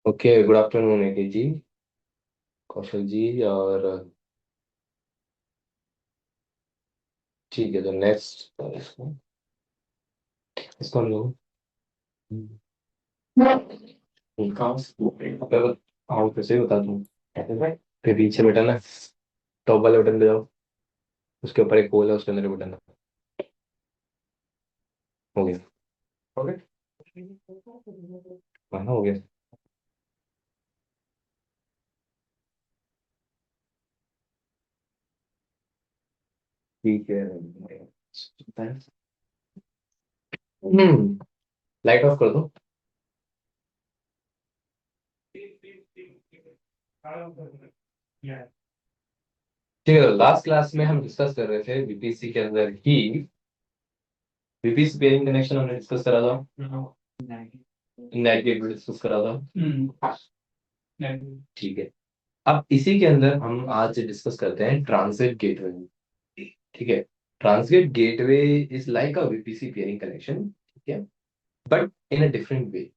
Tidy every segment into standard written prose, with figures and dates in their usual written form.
Okay, good afternoon Nikhil ji, कौशल जी। और ठीक है, तो नेक्स्ट इसको इसको हम लोग कहाँ से आओ, फिर से बता दूँ। फिर पीछे बटन है, टॉप वाले बटन पे जाओ, उसके ऊपर एक होल है, उसके अंदर बटन है। हो गया। हो गया। हाँ, हो गया। ठीक है। लाइट ऑफ कर दो। ठीक है, लास्ट क्लास में हम डिस्कस कर रहे थे बीपीसी के अंदर ही। बीपीसी पेयरिंग कनेक्शन हमने डिस्कस करा था, नेट गेट डिस्कस करा था। ठीक है। अब इसी के अंदर हम आज डिस्कस करते हैं ट्रांजिट गेटवे। ठीक है। Transit gateway is like a VPC pairing connection. ठीक है, but in a different way.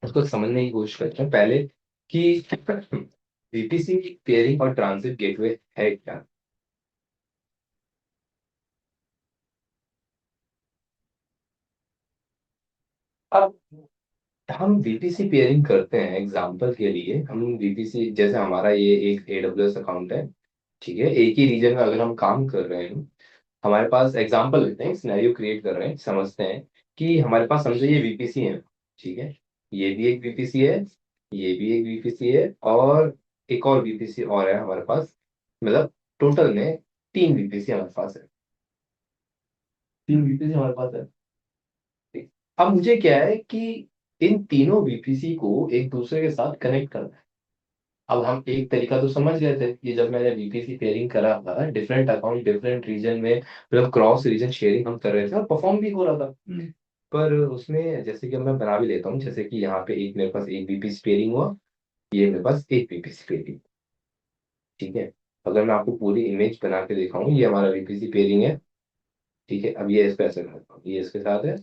उसको समझने की कोशिश करते हैं पहले कि वीपीसी पेयरिंग और ट्रांजिट गेटवे है क्या। अब हम वीपीसी पेयरिंग करते हैं, एग्जांपल के लिए हम वीपीसी, जैसे हमारा ये एक एडब्ल्यूएस अकाउंट है। ठीक है, एक ही रीजन में अगर हम काम कर रहे हैं, हमारे पास एग्जांपल लेते हैं, सिनेरियो क्रिएट कर रहे हैं, समझते हैं कि हमारे पास, समझो ये वीपीसी है। ठीक है, ये भी एक वीपीसी है, ये भी एक वीपीसी है, और एक और वीपीसी और है हमारे पास। मतलब टोटल में तीन वीपीसी हमारे पास है। तीन वीपीसी हमारे पास है। ठीक। अब मुझे क्या है कि इन तीनों वीपीसी को एक दूसरे के साथ कनेक्ट करना है। अब हम एक तरीका तो समझ गए थे कि जब मैंने वीपीसी पेयरिंग करा था, डिफरेंट अकाउंट डिफरेंट रीजन में, मतलब क्रॉस रीजन शेयरिंग हम कर रहे थे और परफॉर्म भी हो रहा था। पर उसमें जैसे कि अब मैं बना भी लेता हूँ, जैसे कि यहाँ पे एक मेरे पास एक बीपीसी पेयरिंग हुआ, ये मेरे पास एक बीपीसी पेयरिंग। ठीक है। अगर मैं आपको पूरी इमेज बना के दिखाऊं, ये हमारा बीपीसी पेयरिंग है। ठीक है, अब ये इसको ऐसे करता हूँ, ये इसके साथ है,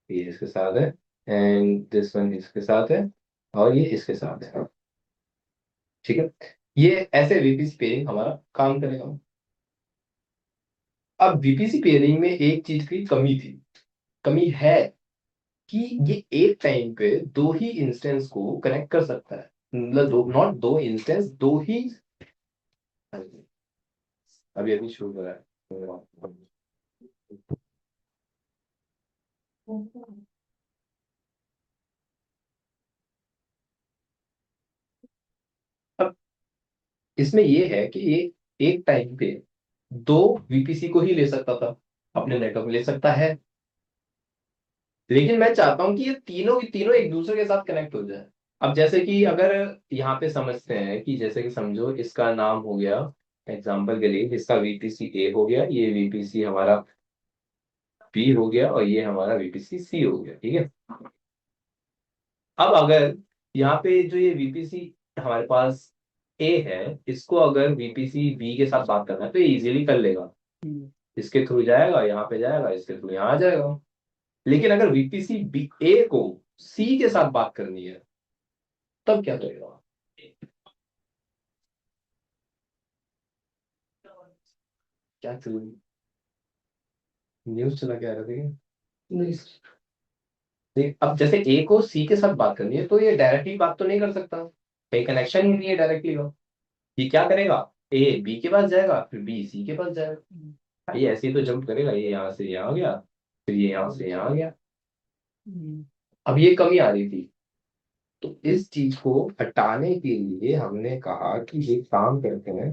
ये इसके साथ है, एंड दिस वन इसके साथ है, और ये इसके साथ है। ठीक है, ये ऐसे वीपीसी पेयरिंग हमारा काम करेगा। अब वीपीसी पेयरिंग में एक चीज की कमी थी, कमी है, कि ये एक टाइम पे दो ही इंस्टेंस को कनेक्ट कर सकता है। मतलब दो, नॉट दो इंस्टेंस, दो ही। अभी अभी शुरू करा है। अब इसमें ये है कि ये एक टाइम पे दो वीपीसी को ही ले सकता था, अपने नेटवर्क में ले सकता है। लेकिन मैं चाहता हूं कि ये तीनों की तीनों एक दूसरे के साथ कनेक्ट हो जाए। अब जैसे कि अगर यहाँ पे समझते हैं कि जैसे कि समझो इसका नाम हो गया, एग्जाम्पल के लिए इसका वीपीसी ए हो गया, ये वीपीसी हमारा बी हो गया, और ये हमारा वीपीसी सी हो गया। ठीक है। अब अगर यहाँ पे जो ये वीपीसी हमारे पास ए है, इसको अगर वीपीसी बी के साथ बात करना है तो ये इजीली कर लेगा। इसके थ्रू जाएगा, यहाँ पे जाएगा, इसके थ्रू यहाँ आ जाएगा। लेकिन अगर वीपीसी बी ए को सी के साथ बात करनी है, तब क्या करेगा। क्या चल न्यूज चला के आ रहा था क्या? नहीं। नहीं, अब जैसे ए को सी के साथ बात करनी है तो ये डायरेक्टली बात तो नहीं कर सकता, कहीं कनेक्शन ही नहीं है डायरेक्टली का। ये क्या करेगा, ए बी के पास जाएगा, फिर बी सी के पास जाएगा। भाई ऐसे ही तो जंप करेगा, ये यहाँ से यहाँ आ गया, फिर ये यहाँ से यहाँ आ गया। अब ये कमी आ रही थी, तो इस चीज को हटाने के लिए हमने कहा कि ये काम करते हैं।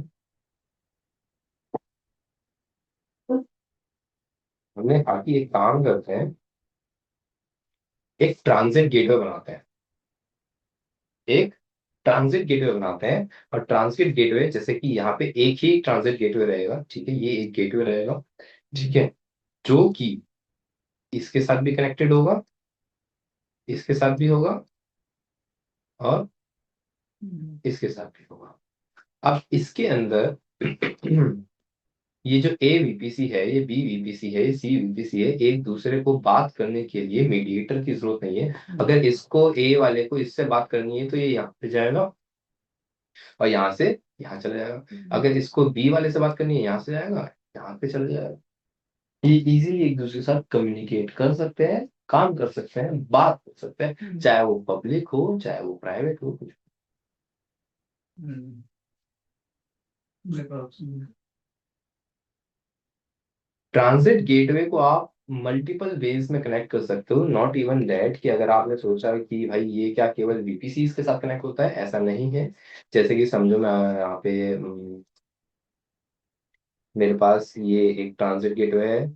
हमने कहा कि एक काम करते हैं, एक ट्रांजिट गेटवे बनाते हैं। एक ट्रांजिट गेटवे बनाते हैं, और ट्रांजिट गेटवे जैसे कि यहाँ पे एक ही ट्रांजिट गेटवे रहेगा। ठीक है, ये एक गेटवे रहेगा। ठीक है, जो कि इसके साथ भी कनेक्टेड होगा, इसके साथ भी होगा, और इसके साथ भी होगा। अब इसके अंदर ये जो ए वीपीसी है, ये बी वीपीसी है, ये सी वीपीसी है, एक दूसरे को बात करने के लिए मीडिएटर की जरूरत नहीं है। अगर इसको ए वाले को इससे बात करनी है तो ये यहाँ पे जाएगा और यहाँ से यहाँ चला जाएगा। अगर इसको बी वाले से बात करनी है, यहाँ से जाएगा, यहाँ पे चला जाएगा। ये इजीली एक दूसरे के साथ कम्युनिकेट कर सकते हैं, काम कर सकते हैं, बात कर सकते हैं, चाहे वो पब्लिक हो चाहे वो प्राइवेट हो कुछ। ट्रांजिट गेटवे को आप मल्टीपल वेज में कनेक्ट कर सकते हो, नॉट इवन दैट कि अगर आपने सोचा कि भाई ये क्या केवल वीपीसी के साथ कनेक्ट होता है, ऐसा नहीं है। जैसे कि समझो मैं यहाँ पे मेरे पास ये एक ट्रांजिट गेटवे है,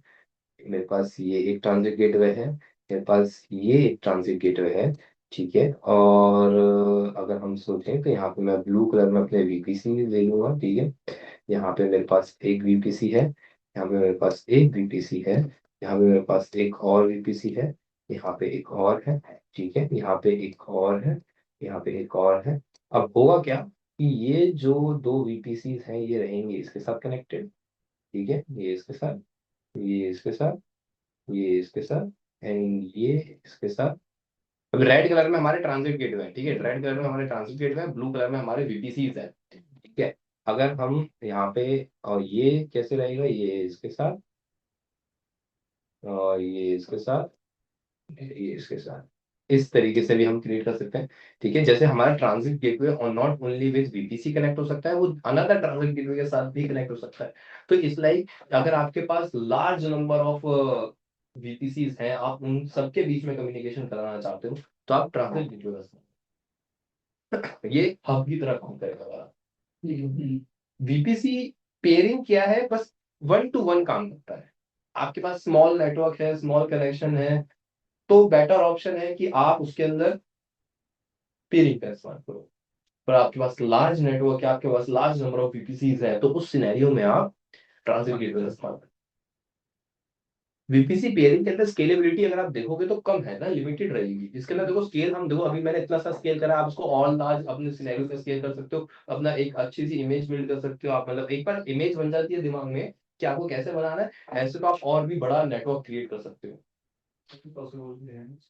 मेरे पास ये एक ट्रांजिट गेटवे है, मेरे पास ये एक ट्रांजिट गेटवे है। ठीक है, और अगर हम सोचें तो यहाँ पे मैं ब्लू कलर में अपने वीपीसी ले लूंगा। ठीक है, यहाँ पे मेरे पास एक वीपीसी है, यहाँ पे मेरे पास एक वीपीसी है, यहाँ पे मेरे पास एक और वीपीसी है, यहाँ पे एक और है। ठीक है, यहाँ पे एक और है, यहाँ पे एक और है। अब होगा क्या कि ये जो दो वीपीसी हैं ये रहेंगे इसके साथ कनेक्टेड। ठीक है, ये इसके साथ, ये इसके साथ, ये इसके साथ, एंड ये इसके साथ। अब रेड कलर में हमारे ट्रांजिट गेटवे है। ठीक है, रेड कलर में हमारे ट्रांजिट गेटवे है, ब्लू कलर में हमारे वीपीसीज है। ठीक है, अगर हम यहाँ पे, और ये कैसे रहेगा, ये इसके साथ और ये इसके साथ, ये इसके साथ, इस तरीके से भी हम क्रिएट कर सकते हैं। ठीक है, जैसे हमारा ट्रांजिट गेटवे और not only with VPC connect हो सकता है, वो अनदर ट्रांजिट गेटवे के साथ भी कनेक्ट हो सकता है। तो इस लाइक अगर आपके पास लार्ज नंबर ऑफ वीपीसीज हैं, आप उन सबके बीच में कम्युनिकेशन कराना चाहते हो, तो आप ट्रांजिट गेटवे, ये हब की तरह काम करेगा। वीपीसी पेयरिंग क्या है, बस वन टू वन काम करता है। आपके पास स्मॉल नेटवर्क है, स्मॉल कनेक्शन है, तो बेटर ऑप्शन है कि आप उसके अंदर पेयरिंग का इस्तेमाल करो। पर आपके पास लार्ज नेटवर्क है, आपके पास लार्ज नंबर ऑफ वीपीसीज है, तो उस सिनेरियो में आप ट्रांजिट गेटवे का इस्तेमाल करें। वीपीसी पेयरिंग के अंदर स्केलेबिलिटी अगर आप देखोगे तो कम है ना, लिमिटेड रहेगी। इसके अंदर देखो स्केल, हम देखो अभी मैंने इतना सा स्केल करा, आप उसको ऑल लार्ज अपने सिनेरियो पे स्केल कर सकते हो, अपना एक अच्छी सी इमेज बिल्ड कर सकते हो आप। मतलब एक बार इमेज बन जाती है दिमाग में कि आपको कैसे बनाना है, ऐसे तो आप और भी बड़ा नेटवर्क क्रिएट कर सकते हो।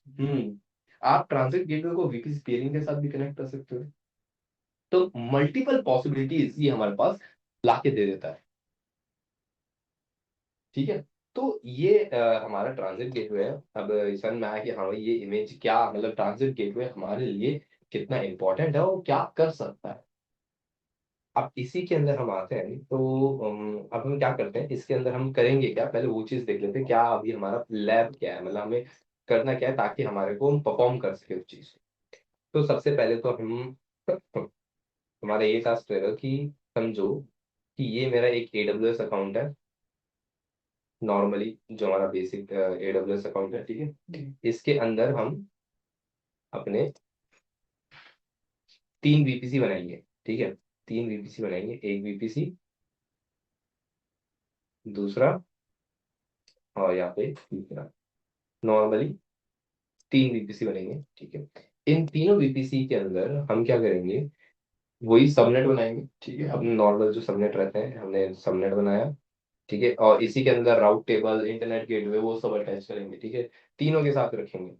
हम्म, आप ट्रांजिट गेटवे को वीपीसी पेयरिंग के साथ भी कनेक्ट कर सकते हो। तो मल्टीपल पॉसिबिलिटीज ये हमारे पास लाके दे देता है। ठीक है, तो ये हमारा ट्रांजिट गेटवे है। अब समझ में आया कि हाँ भाई ये इमेज क्या, मतलब ट्रांजिट गेटवे हमारे लिए कितना इंपॉर्टेंट है और क्या कर सकता है। अब इसी के अंदर हम आते हैं तो अब हम क्या करते हैं, इसके अंदर हम करेंगे क्या, पहले वो चीज देख लेते हैं क्या अभी हमारा लैब क्या है, मतलब हमें करना क्या है ताकि हमारे को हम परफॉर्म कर सके उस चीज। तो सबसे पहले तो हम हमारा ये टास्क रहेगा कि समझो कि ये मेरा एक एडब्ल्यूएस अकाउंट है, नॉर्मली जो हमारा बेसिक एडब्ल्यूएस अकाउंट है। ठीक है, इसके अंदर हम अपने तीन वीपीसी बनाएंगे। ठीक है, तीन वीपीसी बनाएंगे, एक वीपीसी, दूसरा, और यहाँ पे तीसरा। नॉर्मली तीन वीपीसी बनेंगे। ठीक है, इन तीनों वीपीसी के अंदर हम क्या करेंगे, वही सबनेट बनाएंगे। ठीक है, अपने नॉर्मल जो सबनेट रहते हैं हमने सबनेट बनाया। ठीक है, और इसी के अंदर राउट टेबल, इंटरनेट गेटवे, वो सब अटैच करेंगे। ठीक है, तीनों के साथ रखेंगे,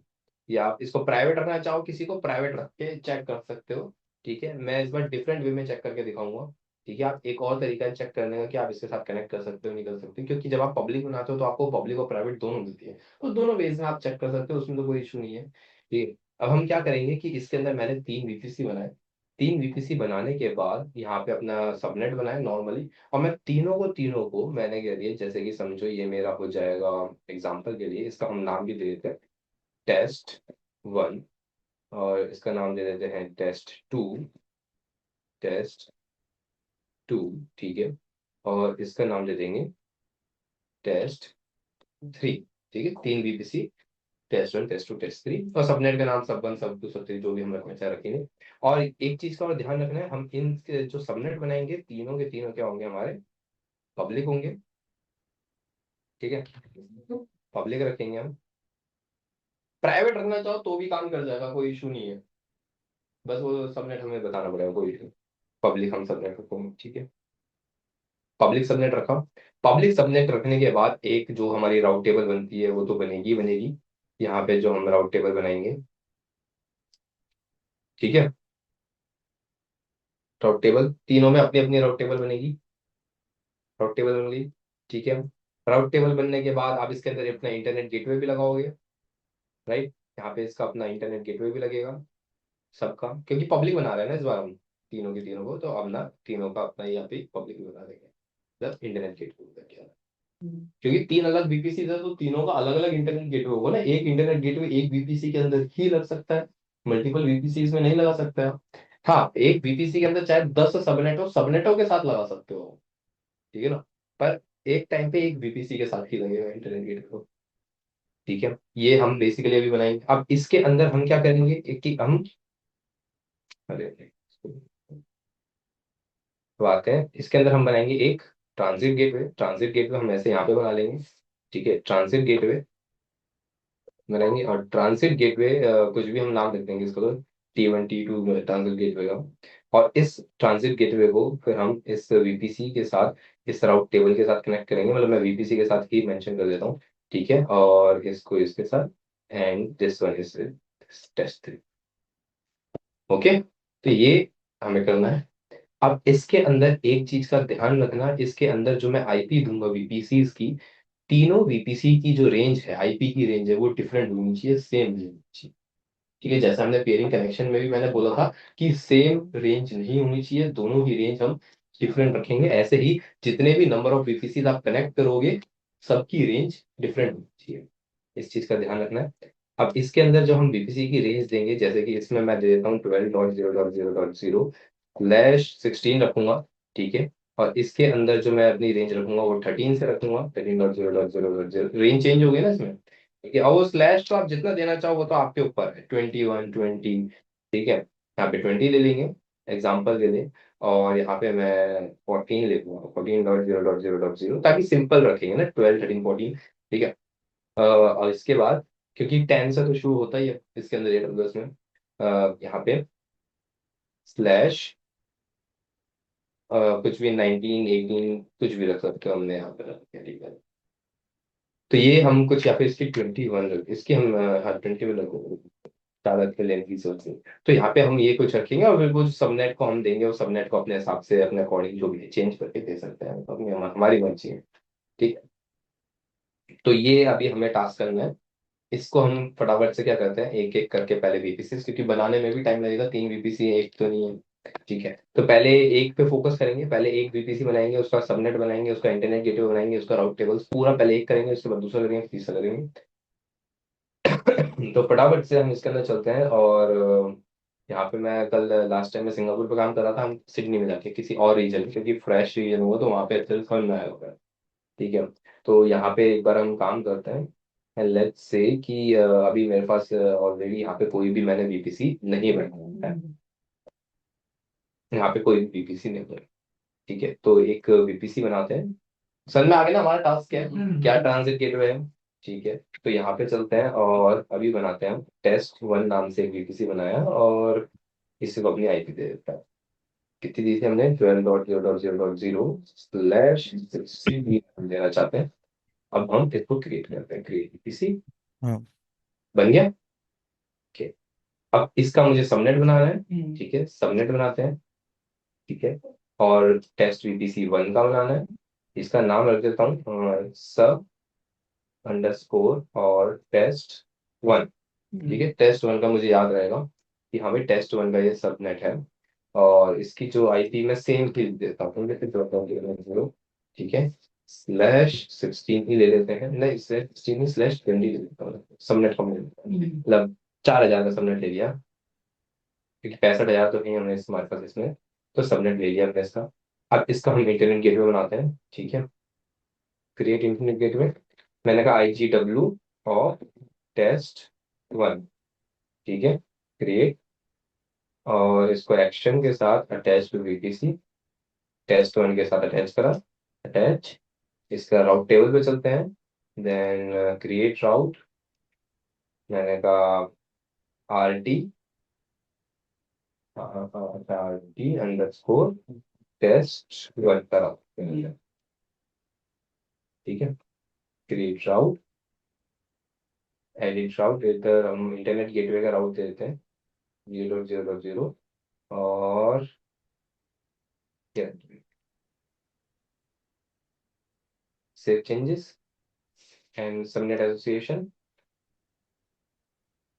या आप इसको प्राइवेट रखना चाहो किसी को प्राइवेट रख के चेक कर सकते हो। ठीक है, मैं इस बार डिफरेंट वे में चेक करके दिखाऊंगा। ठीक है, आप एक और तरीका है चेक करने का कि आप इसके साथ कनेक्ट कर सकते हो नहीं कर सकते, क्योंकि जब आप पब्लिक बनाते हो तो आपको पब्लिक और प्राइवेट दोनों मिलती है, तो दोनों वेज में आप चेक कर सकते हो, उसमें तो कोई इशू नहीं है। ठीक है, अब हम क्या करेंगे कि इसके अंदर मैंने तीन वीपीसी बनाए। तीन वीपीसी बनाने के बाद यहाँ पे अपना सबनेट बनाया नॉर्मली, और मैं तीनों को मैंने क्या दिया, जैसे कि समझो ये मेरा हो जाएगा, एग्जाम्पल के लिए इसका हम नाम भी दे देते हैं टेस्ट 1, और इसका नाम दे देते हैं टेस्ट 2। ठीक है, और इसका नाम दे देंगे टेस्ट 3। ठीक है, तीन बीपीसी, टेस्ट 1, टेस्ट 2, टेस्ट 3, और सबनेट का नाम सब 1, सब 2, सब 3 जो भी हम रखना चाहे रखेंगे। और एक चीज का और ध्यान रखना है, हम इन जो सबनेट बनाएंगे तीनों के तीनों क्या होंगे, हमारे पब्लिक होंगे। ठीक है, पब्लिक रखेंगे हम। प्राइवेट रखना चाहो तो भी काम कर जाएगा, कोई इशू नहीं है, बस वो सबनेट हमें बताना पड़ेगा, कोई इशू। पब्लिक हम सबनेट रखेंगे। ठीक है, पब्लिक सबनेट रखा। पब्लिक सबनेट रखने के बाद एक जो हमारी राउट टेबल बनती है वो तो बनेगी बनेगी। यहाँ पे जो हम राउट टेबल बनाएंगे, ठीक है, राउट टेबल तीनों में अपनी अपनी राउट टेबल बनेगी। राउट टेबल बन गई, ठीक है। राउट टेबल बनने के बाद आप इसके अंदर अपना इंटरनेट गेटवे भी लगाओगे, राइट। यहाँ पे इसका अपना इंटरनेट गेटवे भी लगेगा सबका, क्योंकि पब्लिक बना रहे हैं ना इस बार हम तीनों के तीनों को, तो अब ना तीनों का अपना यहाँ पे पब्लिक भी बना देंगे, मतलब इंटरनेट गेटवे। क्योंकि तीन अलग वीपीसी है तो तीनों का अलग अलग इंटरनेट गेटवे होगा ना। एक इंटरनेट गेटवे एक वीपीसी के अंदर ही लग सकता है, मल्टीपल वीपीसी में नहीं लगा सकते आप। हाँ, एक वीपीसी के अंदर चाहे 10 सबनेट हो, सबनेटों के साथ लगा सकते हो, ठीक है ना। पर एक टाइम पे एक वीपीसी के साथ ही लगेगा इंटरनेट गेटवे, ठीक है। ये हम बेसिकली अभी बनाएंगे। अब इसके अंदर हम क्या करेंगे, एक कि हम, अरे तो आते हैं इसके अंदर हम बनाएंगे एक ट्रांजिट गेटवे। ट्रांजिट गेटवे हम ऐसे यहाँ पे बना लेंगे, ठीक है। ट्रांजिट गेटवे बनाएंगे और ट्रांजिट गेटवे कुछ भी हम नाम रख देंगे इसको, तो T1 T2 ट्रांजिट गेटवे का। और इस ट्रांजिट गेटवे को फिर हम इस वीपीसी के साथ, इस राउट टेबल के साथ कनेक्ट करेंगे, मतलब मैं वीपीसी के साथ ही मेंशन कर देता हूँ, ठीक है। और इसको इसके साथ, and this one is test 3। Okay, तो ये हमें करना है। अब इसके अंदर एक चीज का ध्यान रखना, इसके अंदर जो मैं आईपी दूंगा वीपीसी की, तीनों वीपीसी की जो रेंज है, आईपी की रेंज है, वो डिफरेंट होनी चाहिए, सेम नहीं होनी चाहिए, ठीक है। जैसे हमने पेयरिंग कनेक्शन में भी मैंने बोला था कि सेम रेंज नहीं होनी चाहिए, दोनों की रेंज हम डिफरेंट रखेंगे। ऐसे ही जितने भी नंबर ऑफ वीपीसी आप कनेक्ट करोगे, सबकी रेंज डिफरेंट होनी चाहिए, इस चीज का ध्यान रखना है। अब इसके अंदर जो हम बीपीसी की रेंज देंगे, जैसे कि इसमें मैं दे देता हूँ 12.0.0.0/16 रखूंगा, ठीक है। और इसके अंदर जो मैं अपनी रेंज रखूंगा वो 13 से रखूंगा, 13.0.0.0। रेंज चेंज हो गई ना इसमें, ठीक है। और वो स्लैश तो आप जितना देना चाहो वो तो आपके ऊपर है, 21 20, ठीक है। यहाँ पे 20 ले लेंगे एग्जाम्पल के लिए, और यहाँ पे मैं 14 ले लूंगा, 14.0.0.0, ताकि सिंपल रखेंगे ना, 12 13 14, ठीक है। और इसके बाद, क्योंकि 10 से तो शुरू होता ही है इसके अंदर एडब्ल्यूएस में, यहाँ पे स्लैश कुछ भी 19 18 कुछ भी रख सकते हो, हमने यहाँ पे रख दिया, ठीक है। तो ये हम कुछ यहाँ पे इसकी 21 रख, इसकी हम हाँ 20 में रखेंगे, ज्यादा के लेने की सोच नहीं। तो यहाँ पे हम ये कुछ रखेंगे, और फिर वो सबनेट को हम देंगे, और सबनेट को अपने हिसाब से अपने अकॉर्डिंग जो भी चेंज करके दे सकते हैं, तो अपनी हमारी मर्जी है, ठीक है। तो ये अभी हमें टास्क करना है। इसको हम फटाफट से क्या करते हैं, एक एक करके पहले वीपीसी, क्योंकि बनाने में भी टाइम लगेगा, 3 वीपीसी एक तो नहीं है, ठीक है। तो पहले एक पे फोकस करेंगे, पहले एक वीपीसी बनाएंगे, उसका सबनेट बनाएंगे, उसका इंटरनेट गेटवे बनाएंगे, उसका राउट टेबल्स पूरा पहले एक करेंगे, उसके बाद दूसरा करेंगे, तीसरा करेंगे। तो फटाफट से हम इसके अंदर चलते हैं। और यहाँ पे मैं कल लास्ट टाइम में सिंगापुर पे काम कर रहा था, हम सिडनी में जाके किसी और रीजन, क्योंकि फ्रेश रीजन हुआ तो वहाँ पे अच्छे से समझ में आया होगा, ठीक है। तो यहाँ पे एक बार हम काम करते हैं, लेट्स से कि अभी मेरे पास ऑलरेडी यहाँ पे कोई भी मैंने वीपीसी नहीं बनाया है, यहाँ पे कोई वीपीसी नहीं बना, ठीक है। तो एक वीपीसी बनाते हैं। समझ में आ गया ना हमारा टास्क क्या है, क्या ट्रांजिट गेटवे है, ठीक है। तो यहाँ पे चलते हैं और अभी बनाते हैं हम टेस्ट 1 नाम से एक वीपीसी बनाया, और इसी को अपनी आईपी दे देता है। कितनी दी थी हमने, 12.0.0.0/16 देना चाहते हैं। अब हम इसको क्रिएट करते हैं, क्रिएट वीपीसी हाँ। बन गया, ठीक। अब इसका मुझे सबनेट बनाना है, ठीक है, सबनेट बनाते हैं, ठीक है। और टेस्ट वीपीसी 1 का बनाना है, इसका नाम रख देता हूँ सब अंडरस्कोर और टेस्ट 1, ठीक है। टेस्ट 1 का मुझे याद रहेगा कि हमें टेस्ट 1 का ये सबनेट है, और इसकी जो आईपी मैं सेम ही देता हूँ, ठीक है। /16 ही ले लेते हैं, नहीं /16 ही /20 ले लेता हूँ, सबनेट कम ले लेता हूँ, मतलब 4,000 का सबनेट ले लिया, क्योंकि 65,000 तो नहीं हमने हमारे पास इसमें, तो सबनेट ले लिया हमने इसका। अब इसका हम इंटरनेट गेटवे बनाते हैं, ठीक है। क्रिएट इंटरनेट गेटवे, मैंने कहा IGW और टेस्ट 1, ठीक है। क्रिएट, और इसको एक्शन के साथ अटैच टू वीपीसी, टेस्ट 1 के साथ अटैच करा, अटैच। इसका राउट टेबल पे चलते हैं, देन क्रिएट राउट, मैंने कहा RT, RT अंडरस्कोर टेस्ट 1 का route। ठीक है, क्रिएट राउट, एडिट राउट, इधर हम इंटरनेट गेटवे का राउट दे देते हैं 0.0.0 और क्या, save changes and subnet association,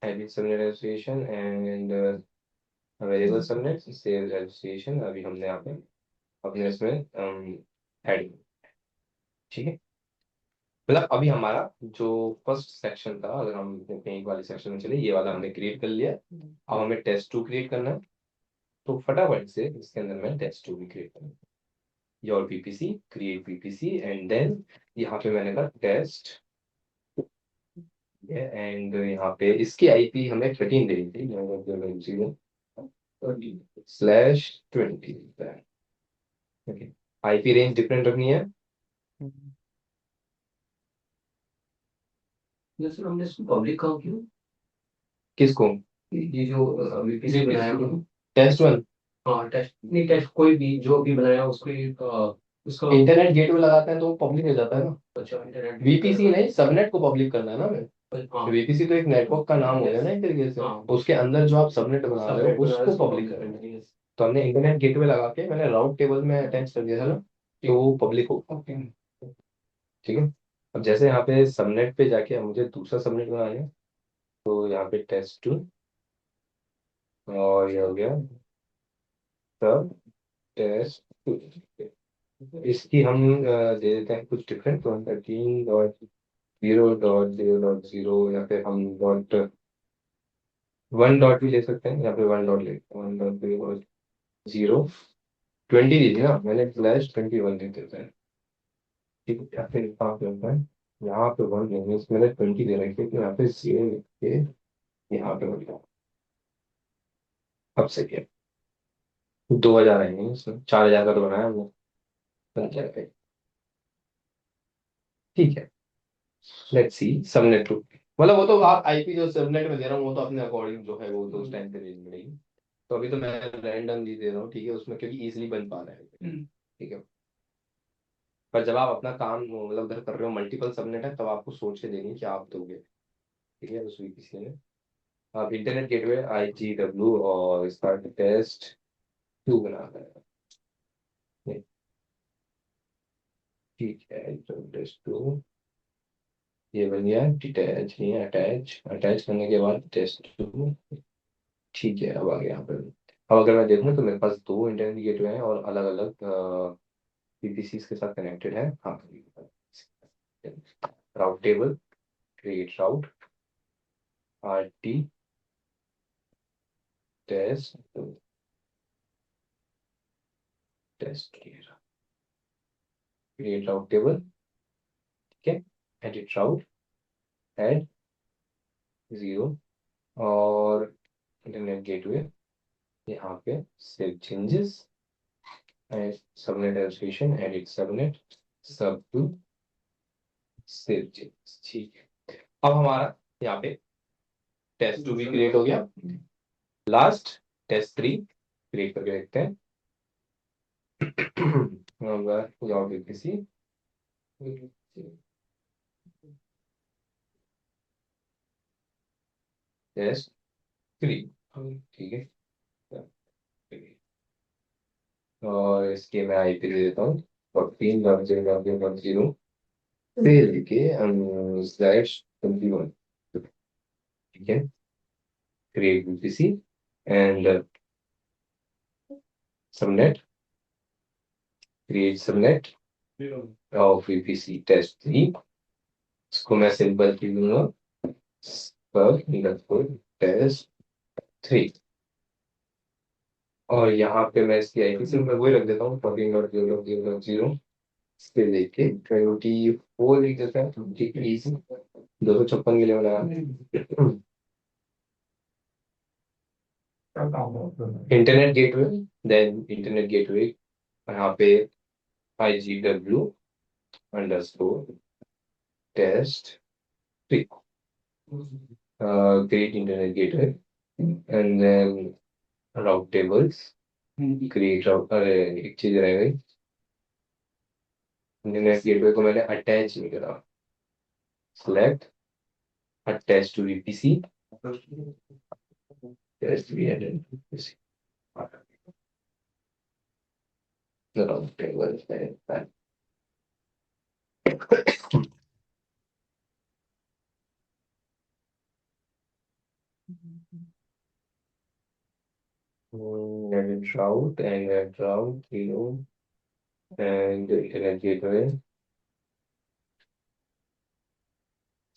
edit subnet association and variable subnet save association अभी हमने यहाँ पे अपने इसमें ऐड, ठीक है। मतलब अभी हमारा जो फर्स्ट सेक्शन था, अगर हम पेंट वाले सेक्शन में चले, ये वाला हमने क्रिएट कर लिया। अब हमें टेस्ट टू क्रिएट करना है, तो फटाफट से इसके अंदर मैं टेस्ट टू भी क्रिएट करूँगा। Your PPC, create PPC and then यहाँ पे मैंने कहा टेस्ट, एंड यहाँ पे इसकी आईपी हमें 13 देनी थी, 0/20 ओके। आईपी रेंज डिफरेंट रखनी है। जैसे हमने इसको पब्लिक कहा क्यों? किसको? ये जो वीपीसी बनाया हो। Test one. हाँ टेस्ट नहीं, टेस्ट कोई भी जो भी बनाया उसको उसका। इंटरनेट गेटवे लगाते हैं तो वो पब्लिक हो जाता है ना। अच्छा इंटरनेट वीपीसी नहीं, सबनेट को पब्लिक करना है ना हमें। हाँ वीपीसी तो एक नेटवर्क का नाम हो गया ना एक तरीके से। हाँ उसके अंदर जो आप सबनेट बना रहे हो उसको पब्लिक करना है। तो हमने इंटरनेट गेटवे लगा के मैंने राउट टेबल में अटैच कर दिया था ना, तो वो पब्लिक होगा। ठीक है। अब जैसे यहाँ पे सबनेट पे जाके अब मुझे दूसरा सबनेट बनाना है, तो यहाँ पे टेस्ट टू, और ये हो गया सब टेस्ट टू। इसकी हम दे देते हैं कुछ डिफरेंट, 113.0.0.0 या फिर हम डॉट 1 डॉट भी ले सकते हैं, या फिर 1 डॉट ले 1.0.0 20 दी थी ना मैंने, /21 दे देते हैं। ठीक है, या फिर यहाँ पे होता है, यहाँ पे 1 लेंगे, इसमें मैंने 20 दे रखी है, तो यहाँ पे 0 लिख के यहाँ पे हो गया। अब सही है, 2,000 आएंगे इसमें, 4,000 का तो बनाया हमने, बन जाएगा। ठीक है, लेट्स सी सबनेट टू। मतलब वो तो आप आईपी जो सबनेट में दे रहा हूँ वो तो अपने अकॉर्डिंग जो है वो तो उस टाइम पे रेंज मिलेगी। तो अभी तो मैं रैंडम दे रहा हूँ, ठीक है, उसमें क्योंकि इजीली बन पा रहा है। ठीक है। पर जब आप अपना काम मतलब उधर कर रहे हो, मल्टीपल सबनेट है, तब आपको सोच के देनी क्या आप दोगे। ठीक है, उस वीपीसी में आप इंटरनेट गेटवे IGW और इसका टेस्ट टू बना रहे हैं। ठीक है, तो टेस्ट टू ये बन गया, डिटैच नहीं है, अटैच, अटैच करने के बाद टेस्ट टू। ठीक है, अब आ गया यहाँ पर। अब अगर मैं देखूँ तो मेरे पास दो इंटरनेट गेटवे हैं और अलग अलग पीपीसी के साथ कनेक्टेड है। हाँ, route table, create route, RT test, test create route table, ठीक है, एडिट राउट, ऐड 0 और इंटरनेट गेटवे, यहाँ पे save changes and subnet association, edit subnet, सब टू सेव चेंजेस। ठीक है, अब हमारा यहाँ पे टेस्ट टू भी क्रिएट हो गया। लास्ट टेस्ट थ्री क्रिएट करके देखते हैं। होगा जाओ किसी टेस्ट थ्री, ठीक है, और इसके मैं आईपी दे देता हूँ 14.0.0.0 से लेके /21। ठीक है, create VPC and subnet, create subnet of VPC test three. इसको मैं सिंपल की दूंगा सब टेस्ट थ्री, और यहाँ पे मैं इसकी आईपी सिंपल वही रख देता हूँ 14.0.0.0 से लेके 24 लिख देता है। ठीक है, इजी, 256 के लिए बनाया। Internet gateway, then internet gateway यहाँ पे IGW_टेस्ट three, create internet gateway and then route tables, create route, अरे एक चीज रह गई, नेट गेटवे को मैंने अटैच नहीं करा। Select attach to VPC, test भी वीपीसी, टेबल है। edit route and add route hero and internet gateway,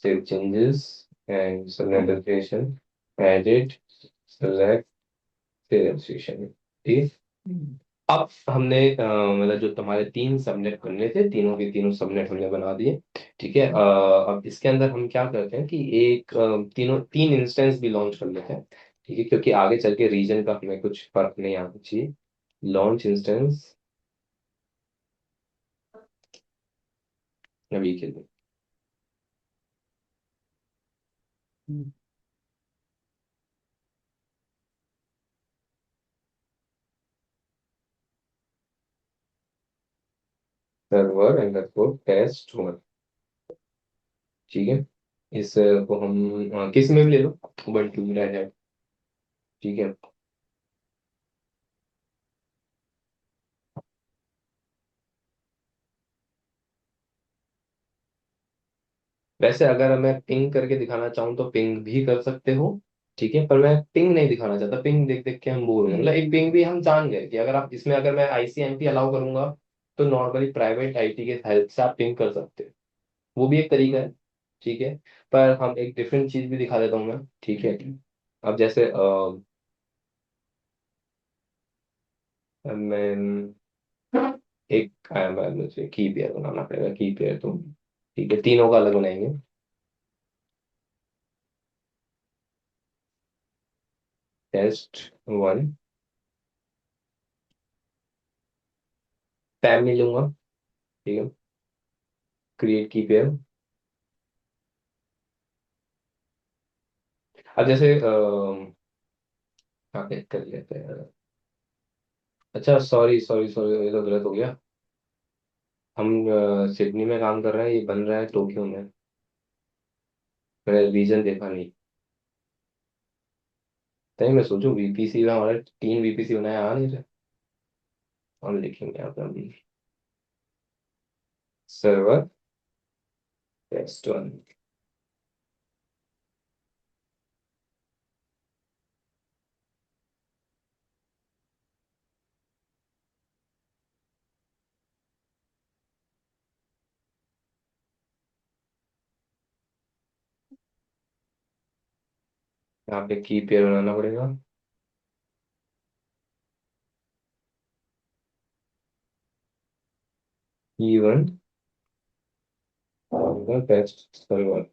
save changes and subnet location, edit, select, save registration। ठीक है। अब हमने मतलब जो तुम्हारे तीन सबनेट बनने थे, तीनों के तीनों सबनेट हमने बना दिए। ठीक है। अब इसके अंदर हम क्या करते हैं कि एक तीनों तीन इंस्टेंस भी लॉन्च कर लेते हैं। ठीक है, क्योंकि आगे चल के रीजन का हमें कुछ फर्क नहीं आना चाहिए। लॉन्च इंस्टेंस अभी के लिए सर्वर अंडरस्कोर टेस्ट वन। ठीक है। इस को हम किस में भी ले लो, ubuntu रेड हैट। ठीक है। वैसे अगर मैं पिंग करके दिखाना चाहूँ तो पिंग भी कर सकते हो। ठीक है, पर मैं पिंग नहीं दिखाना चाहता, पिंग देख देख के हम बोर होंगे। मतलब एक पिंग भी हम जान गए कि अगर आप इसमें, अगर मैं आईसीएमपी अलाउ करूंगा तो नॉर्मली प्राइवेट आईपी के हेल्प से आप पिंग कर सकते हो। वो भी एक तरीका है। ठीक है। पर हम एक डिफरेंट चीज भी दिखा देता हूँ मैं। ठीक है। अब जैसे मैं एक मुझे की पेयर बनाना पड़ेगा, की पेयर तो। ठीक है, तीनों का अलग बनाएंगे। टेस्ट वन, फैमिली लूंगा। ठीक है। क्रिएट की पेयर। अब जैसे हाँ, एक कर लेते हैं। अच्छा, सॉरी सॉरी सॉरी, ये तो गलत हो गया। हम सिडनी में काम कर रहे हैं, ये बन रहा है टोक्यो में। मैंने रीजन देखा नहीं। तभी मैं सोचूं वीपीसी में हमारे तीन वीपीसी बनाया, आ नहीं रहे। और लिखेंगे यहाँ पे हम सर्वर टेस्ट वन। यहाँ पे की पेयर बनाना पड़ेगा। की वन टेस्ट सर्वर।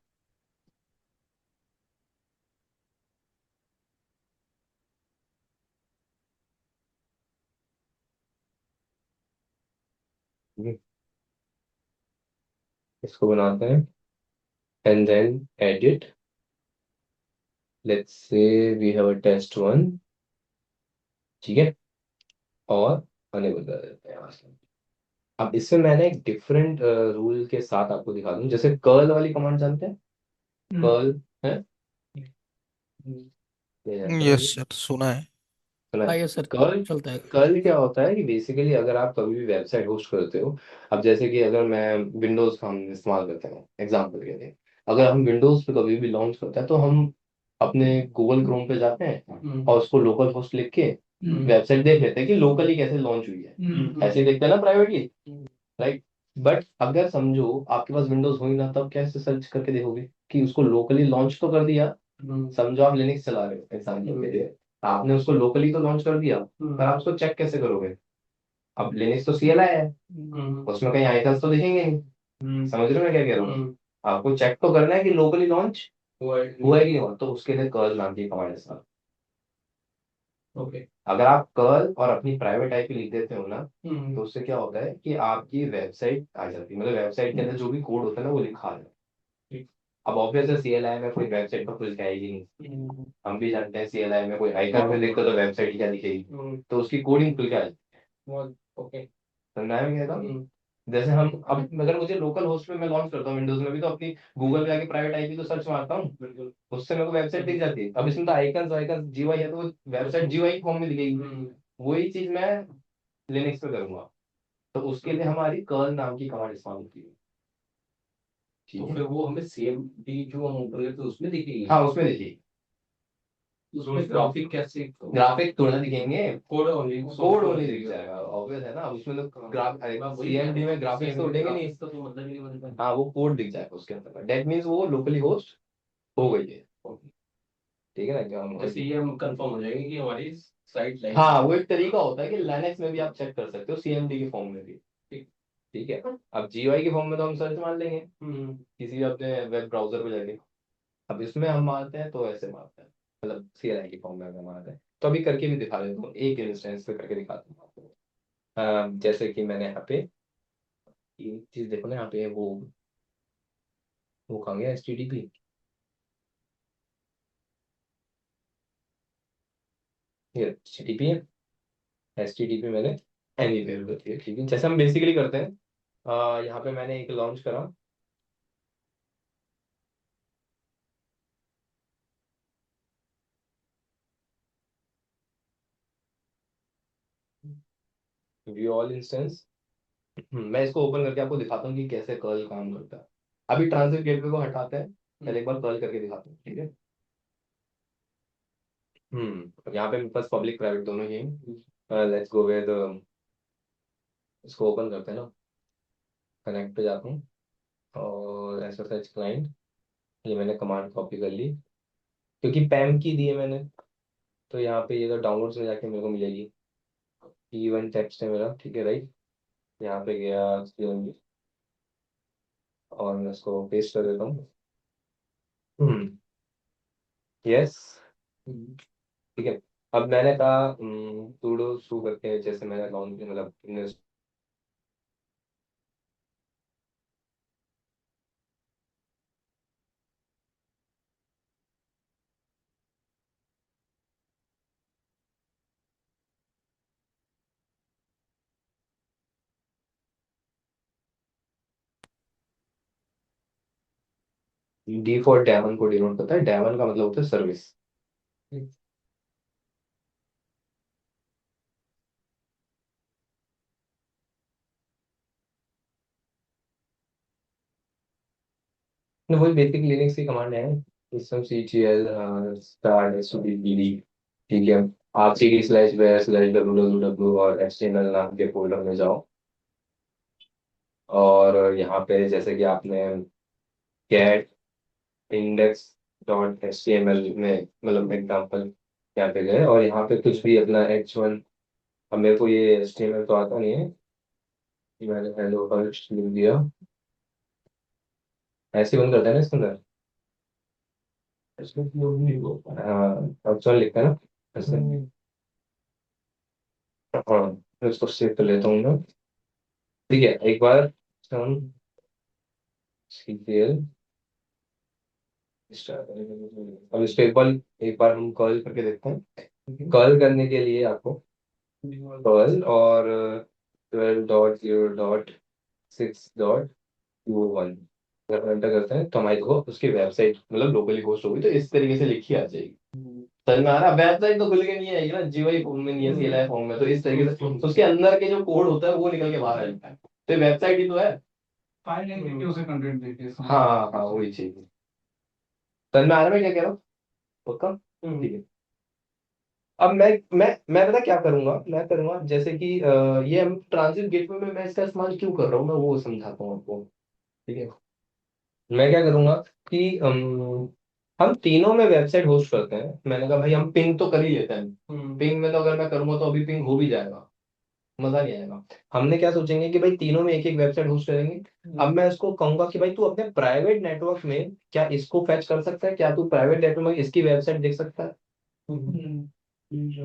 इसको बनाते हैं and then edit, let's say we have a test one. ठीक है। और अनेबल कर देते हैं यहाँ से। अब इसमें मैंने एक डिफरेंट रूल के साथ आपको दिखा दूं। जैसे कर्ल वाली कमांड जानते हैं, कर्ल है, ये जानते यस होंगे, सर, सुना है। सुना है। हाँ, ये सर कर्ल, चलता है। कर्ल क्या होता है कि बेसिकली अगर आप कभी भी वेबसाइट होस्ट करते हो, अब जैसे कि अगर मैं विंडोज का हम इस्तेमाल करते हैं एग्जांपल के लिए, अगर हम विंडोज पे कभी भी लॉन्च करते हैं तो हम अपने गूगल क्रोम पे जाते हैं और उसको लोकल होस्ट लिख के वेबसाइट देख लेते हैं कि लोकली कैसे लॉन्च हुई है। ऐसे ही देखते हैं ना प्राइवेटली, राइट। बट अगर समझो आपके पास विंडोज हो ही ना, तब कैसे सर्च करके देखोगे कि उसको लोकली लॉन्च तो कर दिया। समझो आप लिनक्स चला रहे हो एग्जाम्पल के लिए, आपने उसको लोकली तो लॉन्च कर दिया, पर आप उसको चेक कैसे करोगे? अब लिनक्स तो सीएलआई है, उसमें कहीं आइकन्स तो दिखेंगे नहीं। समझ रहे हो मैं क्या कह रहा हूँ? आपको चेक तो करना है कि लोकली लॉन्च हुआ है कि नहीं हुआ, तो उसके लिए कर्ल नाम की कमांड है। ओके। अगर आप कर्ल और अपनी प्राइवेट आईपी लिख देते हो ना, तो उससे क्या होता है कि आपकी वेबसाइट आ जाती है, मतलब वेबसाइट के अंदर जो भी कोड होता है ना वो लिखा आ जाता है। ठीक। अब ऑब्वियस है सीएलआई में कोई वेबसाइट पर कुछ जाएगी नहीं। हम भी जानते हैं सीएलआई में कोई आइकन में लिखो तो वेबसाइट क्या दिखेगी, तो उसकी कोडिंग खुल के आ जाती है। ओके, समझ में क्या था? जैसे हम अब अगर मुझे लोकल होस्ट पे मैं लॉन्च करता हूँ विंडोज में भी, तो अपनी गूगल पे आके प्राइवेट आईपी तो सर्च मारता हूँ, बिल्कुल। उससे मेरे को वेबसाइट दिख जाती है। अब इसमें तो आइकन आइकन जीवाई है, तो वेबसाइट जीवाई फॉर्म में दिखेगी। वही चीज मैं लिनक्स पे करूंगा, तो उसके लिए हमारी कर्ल नाम की कमांड इस्तेमाल होती है। तो ठीक है। फिर वो हमें सेम डी जो हम ओपन करते हैं उसमें दिखेगी। हाँ उसमें देखिए, उसमें ग्राफिक कैसे? ग्राफिक थोड़ा दिखेंगे, कोड ओनली, कोड ओनली दिख जाएगा, ऑब्वियस है ना। अब उसमें तो ग्राफ सीएमडी में ग्राफिक्स तो उठेंगे नहीं। इसका तो मतलब ही नहीं बनता। हाँ वो कोड दिख जाएगा उसके अंदर, डेट मीन्स वो लोकली होस्ट हो गई है। ठीक है ना, क्या हम जैसे ये हम कंफर्म हो जाएंगे कि हमारी साइट लाइन। हाँ वो एक तरीका होता है कि लाइनक्स में भी आप चेक कर सकते हो, सीएमडी के फॉर्म में भी। ठीक। ठीक है। अब जीयूआई के फॉर्म में तो हम सर्च मार लेंगे हम्म। किसी भी अपने वेब ब्राउजर पे जाके। अब इसमें हम मारते हैं तो ऐसे मारते हैं, मतलब सीएलआई के फॉर्म में अगर मारते हैं तो अभी करके भी दिखा देता हूँ, एक इंस्टेंस पे करके दिखाता हूँ आपको। जैसे कि मैंने यहाँ पे ये चीज देखो ना, यहाँ पे वो कहाँ गया, HTTP। ये HTTP है, HTTP मैंने एनीवेयर कर दिया। ठीक है, जैसे हम बेसिकली करते हैं, यहाँ पे मैंने एक लॉन्च करा, व्यू ऑल इंस्टेंस। मैं इसको ओपन करके आपको दिखाता हूँ कि कैसे कर्ल काम करता है। अभी ट्रांजिट गेटवे को हटाते हैं, पहले एक बार कर्ल करके दिखाता हूँ। ठीक है। यहाँ पे मेरे पास पब्लिक प्राइवेट दोनों ही हैं। लेट्स गो विद, इसको ओपन करते हैं ना, कनेक्ट पे जाता हूँ और एसएसएच क्लाइंट, ये मैंने कमांड कॉपी कर ली क्योंकि पैम की दी है मैंने। तो यहाँ पे ये तो डाउनलोड्स में जाके मेरे को मिलेगी, E1 टेक्स्ट है मेरा। ठीक है राइट, यहाँ पे गया और मैं इसको पेस्ट कर देता हूँ। यस। ठीक है। अब मैंने कहा sudo su करके, जैसे मैंने लॉन्च मतलब डी फॉर डेमन को डिनोट करता है, डेमन का मतलब होता है सर्विस। वही बेसिक लिनक्स की कमांड है, सिस्टम सीटीएल स्टार्ट एसटीडी। ठीक है। आप cd slash var slash www और एचटीएमएल नाम के फोल्डर में जाओ, और यहाँ पे जैसे कि आपने गेट इंडेक्स डॉट एचटीएमएल में मतलब एग्जाम्पल यहाँ पे गए, और यहाँ पे कुछ भी अपना H1। अब मेरे को ये एचटीएमएल तो आता नहीं है, मैंने हेलो वर्ल्ड लिख दिया, ऐसे ही बंद करता है ना इसके अंदर। हाँ ऑप्शन लिखता है ना ऐसे। हाँ तो इसको सेव कर लेता हूँ मैं। ठीक है, एक बार हम सीरियल अब इस पे एक बार हम कर्ल करके देखते हैं। कर्ल करने के लिए आपको कर्ल और 12.0.6.2.1 अगर एंटर करते हैं तो हमारी देखो उसकी वेबसाइट मतलब लोकली होस्ट होगी, तो इस तरीके से लिखी आ जाएगी। समझ में आ रहा, वेबसाइट तो खुल के नहीं आएगी ना, जीवाई फॉर्म में नहीं है, सीएलआई फॉर्म में, तो इस तरीके से उसके अंदर के जो कोड होता है वो निकल के बाहर आ जाता है, तो वेबसाइट ही तो है। फाइल नहीं देखिए, उसे कंटेंट देखिए। हाँ हाँ वही चीज। समझ में आ रहा है मैं क्या कह रहा हूँ, पक्का। ठीक है। अब मैं पता क्या करूंगा, मैं करूंगा जैसे कि ये हम ट्रांजिट गेटवे में मैं इसका इस्तेमाल क्यों कर रहा हूँ, मैं वो समझाता हूँ आपको। ठीक है। मैं क्या करूंगा कि हम तीनों में वेबसाइट होस्ट करते हैं, मैंने कहा भाई हम पिंग तो कर ही लेते हैं, पिंग में तो अगर मैं करूंगा तो अभी पिंग हो भी जाएगा, मजा नहीं आएगा। हमने क्या सोचेंगे कि भाई तीनों में एक एक वेबसाइट होस्ट करेंगे। अब मैं इसको कहूंगा कि भाई तू अपने प्राइवेट नेटवर्क में क्या इसको फैच कर सकता है, क्या तू प्राइवेट नेटवर्क में इसकी वेबसाइट देख सकता है।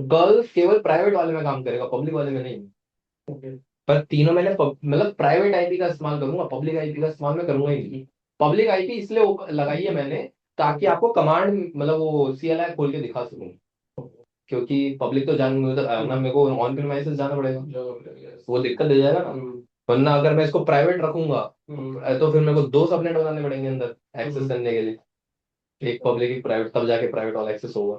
कल केवल प्राइवेट वाले में काम करेगा, पब्लिक वाले में नहीं। पर तीनों मैंने मतलब प्राइवेट आईपी का इस्तेमाल करूंगा, पब्लिक आईपी का इस्तेमाल मैं करूंगा ही नहीं। पब्लिक आईपी इसलिए लगाई है मैंने ताकि आपको कमांड मतलब वो सीएलआई खोल के दिखा सकूं, क्योंकि पब्लिक तो जान ना, मेरे को ऑन प्रीमाइसेस जाना पड़ेगा, वो दिक्कत दे जाएगा ना। वरना अगर मैं इसको प्राइवेट रखूंगा हम्म। तो फिर मेरे को दो सबनेट बनाने पड़ेंगे अंदर एक्सेस हम्म। करने के लिए। एक पब्लिक एक प्राइवेट, तब जाके प्राइवेट वाला एक्सेस होगा।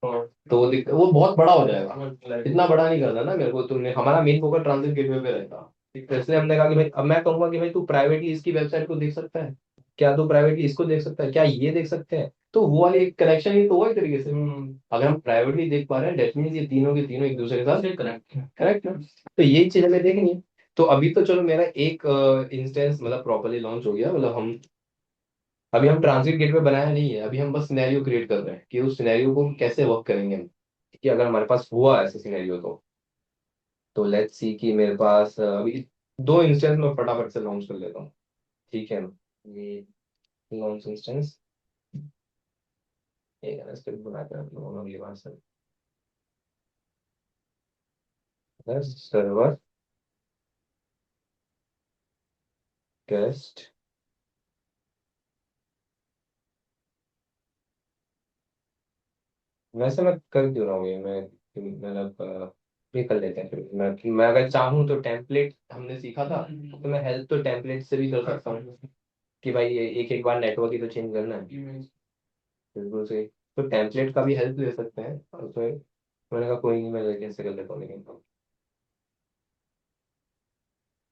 हाँ। तो वो बहुत बड़ा हो जाएगा। Like, इतना बड़ा नहीं करना ना मेरे को, तुमने हमारा मेन फोकस ट्रांजिट गेटवे पे रहता। तो इसलिए हमने कहा कि भाई अब मैं कहूंगा कि भाई तू प्राइवेटली इसकी वेबसाइट को देख सकता है, क्या तू प्राइवेटली इसको देख सकता है, क्या ये देख सकते हैं, तो वो वाली एक कनेक्शन ही तो हुआ एक तरीके से। अगर हम प्राइवेटली देख पा रहे हैं डेट मीन्स ये तीनों के तीनों एक दूसरे के साथ करेक्ट। करेक्ट है। तो यही चीज हमें देखनी है। तो अभी तो चलो मेरा एक इंस्टेंस मतलब प्रॉपरली लॉन्च हो गया, मतलब हम अभी हम ट्रांजिट गेटवे बनाया नहीं है, अभी हम बस सिनेरियो क्रिएट कर रहे हैं कि उस सिनेरियो को कैसे वर्क करेंगे हम, कि अगर हमारे पास हुआ ऐसे सिनेरियो तो लेट्स सी कि मेरे पास अभी दो इंस्टेंस में फटाफट से लॉन्च कर लेता हूँ। ठीक है, ये लॉन्च इंस्टेंस एक स्क्रिप्ट बनाते हैं हम लोगों ने वहां से सर्वर टेस्ट। वैसे मैं कर क्यों रहा हूँ ये, मैं मतलब ये कर लेते हैं फिर। मैं अगर चाहूँ तो टेम्पलेट हमने सीखा था, तो मैं हेल्प तो टेम्पलेट से भी कर सकता हूँ कि भाई ये एक एक बार नेटवर्क ही तो चेंज करना है। बिल्कुल सही। तो टेम्पलेट का भी हेल्प ले सकते हैं, और तो मैंने कहा कोई नहीं, मैं कैसे कर लेता हूँ लेकिन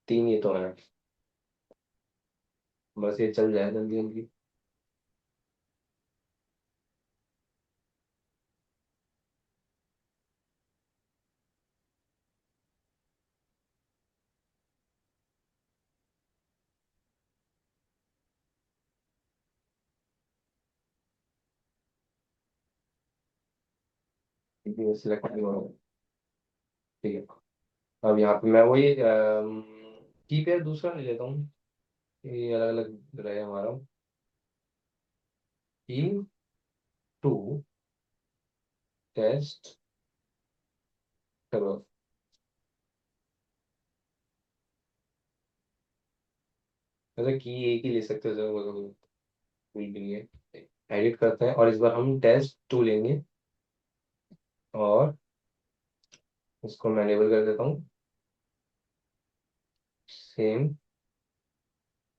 तीन ही तो है, बस ये चल जाए जल्दी जल्दी। सिलेक्ट नहीं हो रहा है। ठीक है, अब यहाँ पे मैं वही की पेयर दूसरा ले लेता हूँ, ये अलग अलग रहे हमारा। टीम टू टेस्ट करो। मतलब की एक ही ले सकते हो, कोई भी नहीं है। एडिट करते हैं और इस बार हम टेस्ट टू लेंगे, और इसको मैं लेबल कर देता हूँ सेम।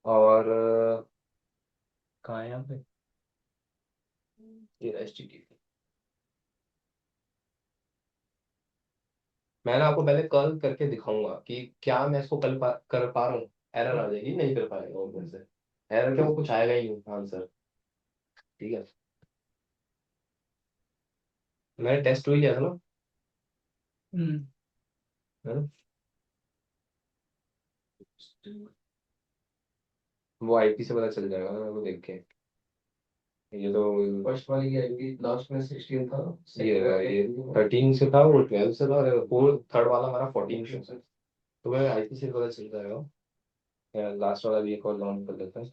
और कहाँ है यहाँ पे, ये HTTP। मैं ना आपको पहले कल करके दिखाऊंगा कि क्या मैं इसको कर पा रहा हूँ। एरर आ जाएगी, नहीं कर पाएगा वो फिर से। एरर क्या, वो कुछ आएगा ही नहीं आंसर। ठीक है, मैंने टेस्ट टू ही लिया था ना। हम्म। है ना? वो IP से पता चल जाएगा ना मेरे को देख के। ये तो फर्स्ट वाली ये आएगी, लास्ट में 16 था। ये 13 से था, वो 12 से था, और फोर्थ थर्ड वाला हमारा 14 से। तो मैं IP से पता चल जाएगा। लास्ट वाला भी एक और लॉन्च कर देता है।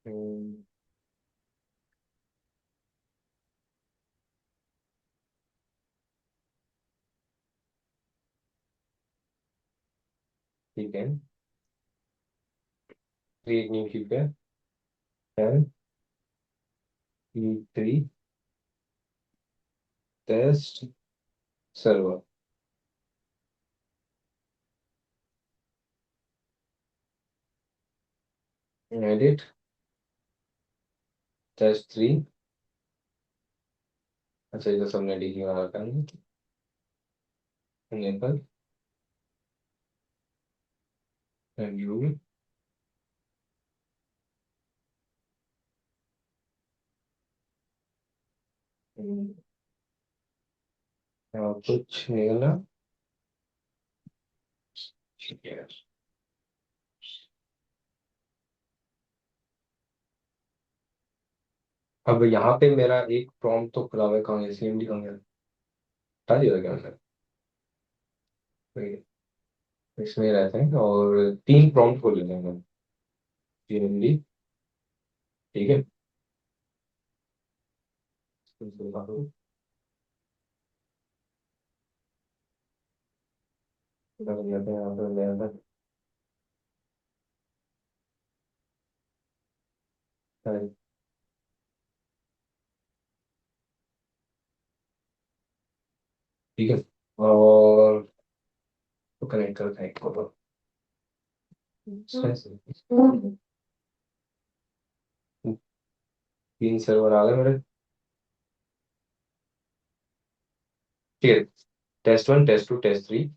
हम्म, ठीक है, create new key pair three test server edit test three. अच्छा, ये तो सबने डी बना रखा है। इनेबल व्यू कुछ निकला। ठीक है, अब यहाँ पे मेरा एक प्रॉम्प्ट तो खुला हुआ है, कहाँ है CMD, कहाँ है, हटा दिया था क्या मैंने। इसमें रहते हैं और 3 प्रॉम्प्ट को लेते हैं हिंदी। ठीक है। लेते हैं यहाँ पे ले आता है। ठीक है। और तो कनेक्ट करते हैं एक को तो हम्म। 3 सर्वर आ गए मेरे। ठीक है। Test 1 test 2 test 3।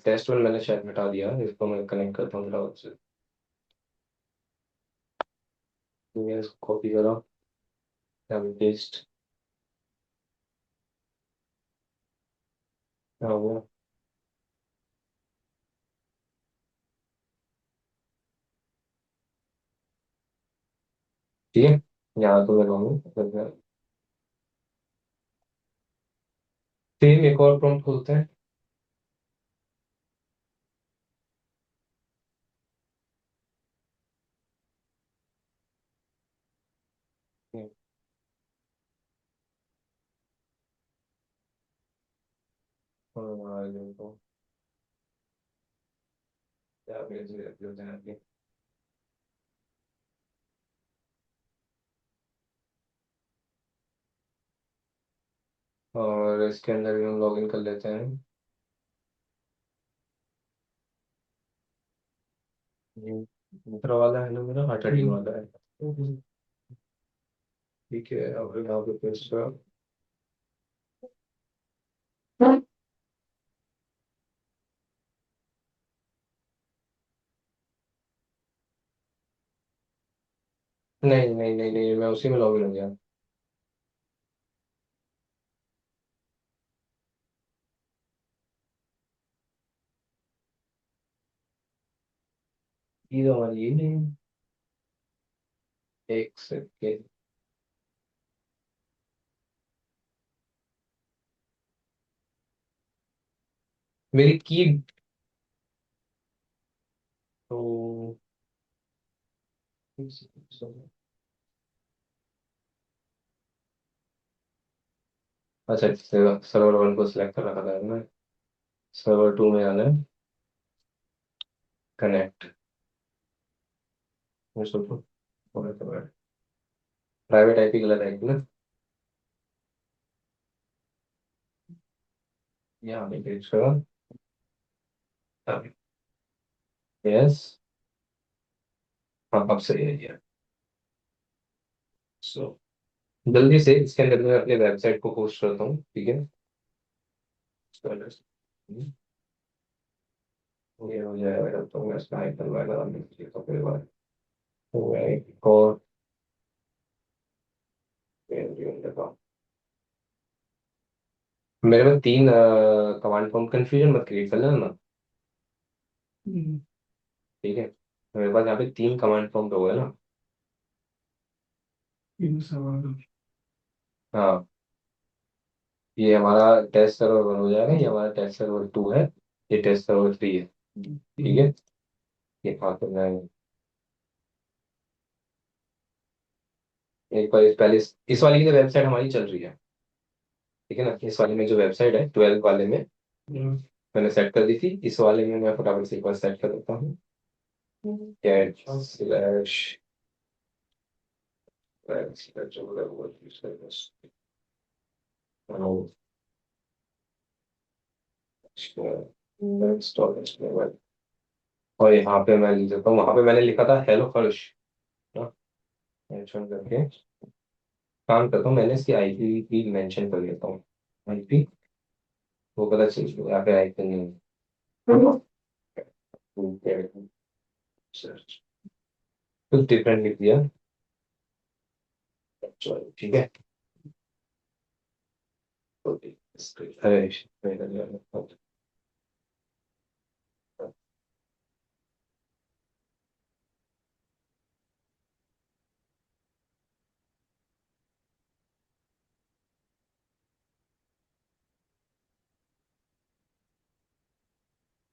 टेस्ट 1 मैंने शायद हटा दिया, इसको मैं कनेक्ट करता हूँ राउटर से। ये इसको कॉपी करो, यहाँ पे पेस्ट। हाँ वो। ठीक है। यहाँ तो मैं लाऊंगा। सेम एक और प्रॉम्प्ट खोलते हैं। हाँ, ये तो क्या भेज रहे होते हैं आगे। और इसके अंदर भी हम लॉगिन कर लेते हैं। ये दूसरा वाला है ना मेरा, हाँ 13 वाला है। ठीक है, अब यहाँ पे पेस्ट करो। नहीं नहीं नहीं नहीं, मैं उसी में लॉगिन हो गया। ये तो हमारी ये नहीं। एक सेकेंड। मेरी की तो अच्छा, सर्वर 1 को सिलेक्ट कर रखा था मैंने। सर्वर 2 में आना है। कनेक्ट। प्राइवेट आईपी गलत है ना। यहाँ पे पेज करो। यस। हाँ अब सही है ये। सो जल्दी से इसके अंदर मैं अपने वेबसाइट को पोस्ट करता हूँ, ठीक है। ये हो जाएगा तो मैं इसका आइकन वगैरह लिख दिया तो फिर बाद हो गया एक और पेज देखो। मेरे में 3 कमांड फॉर्म, कंफ्यूजन मत क्रिएट कर लेना ना। ठीक है, तो मेरे पास यहाँ पे 3 कमांड फॉर्म हो गए ना। हाँ, ये हमारा टेस्ट सर्वर 1 हो जाएगा, ये हमारा टेस्ट सर्वर 2 है, ये टेस्ट सर्वर 3 है। ठीक है। ये हाँ तो मैं एक बार पहले इस वाली की तो वेबसाइट हमारी चल रही है। ठीक है ना, इस वाले में जो वेबसाइट है 12 वाले में मैंने सेट कर दी थी, इस वाले में मैं फटाफट से एक बार सेट कर देता हूँ। कैट स्लैश स्लैश और यहाँ पे मैं लिख देता हूँ, वहां पे मैंने लिखा था हेलो हर्ष ना, मेंशन करके काम करता हूँ। मैंने इसकी आईपी भी मेंशन कर देता हूँ। आईपी वो पता चल गया, यहाँ पे आईपी नहीं है। सर्च कुछ डिफरेंट लिख दिया। चलो ठीक है। तो अरे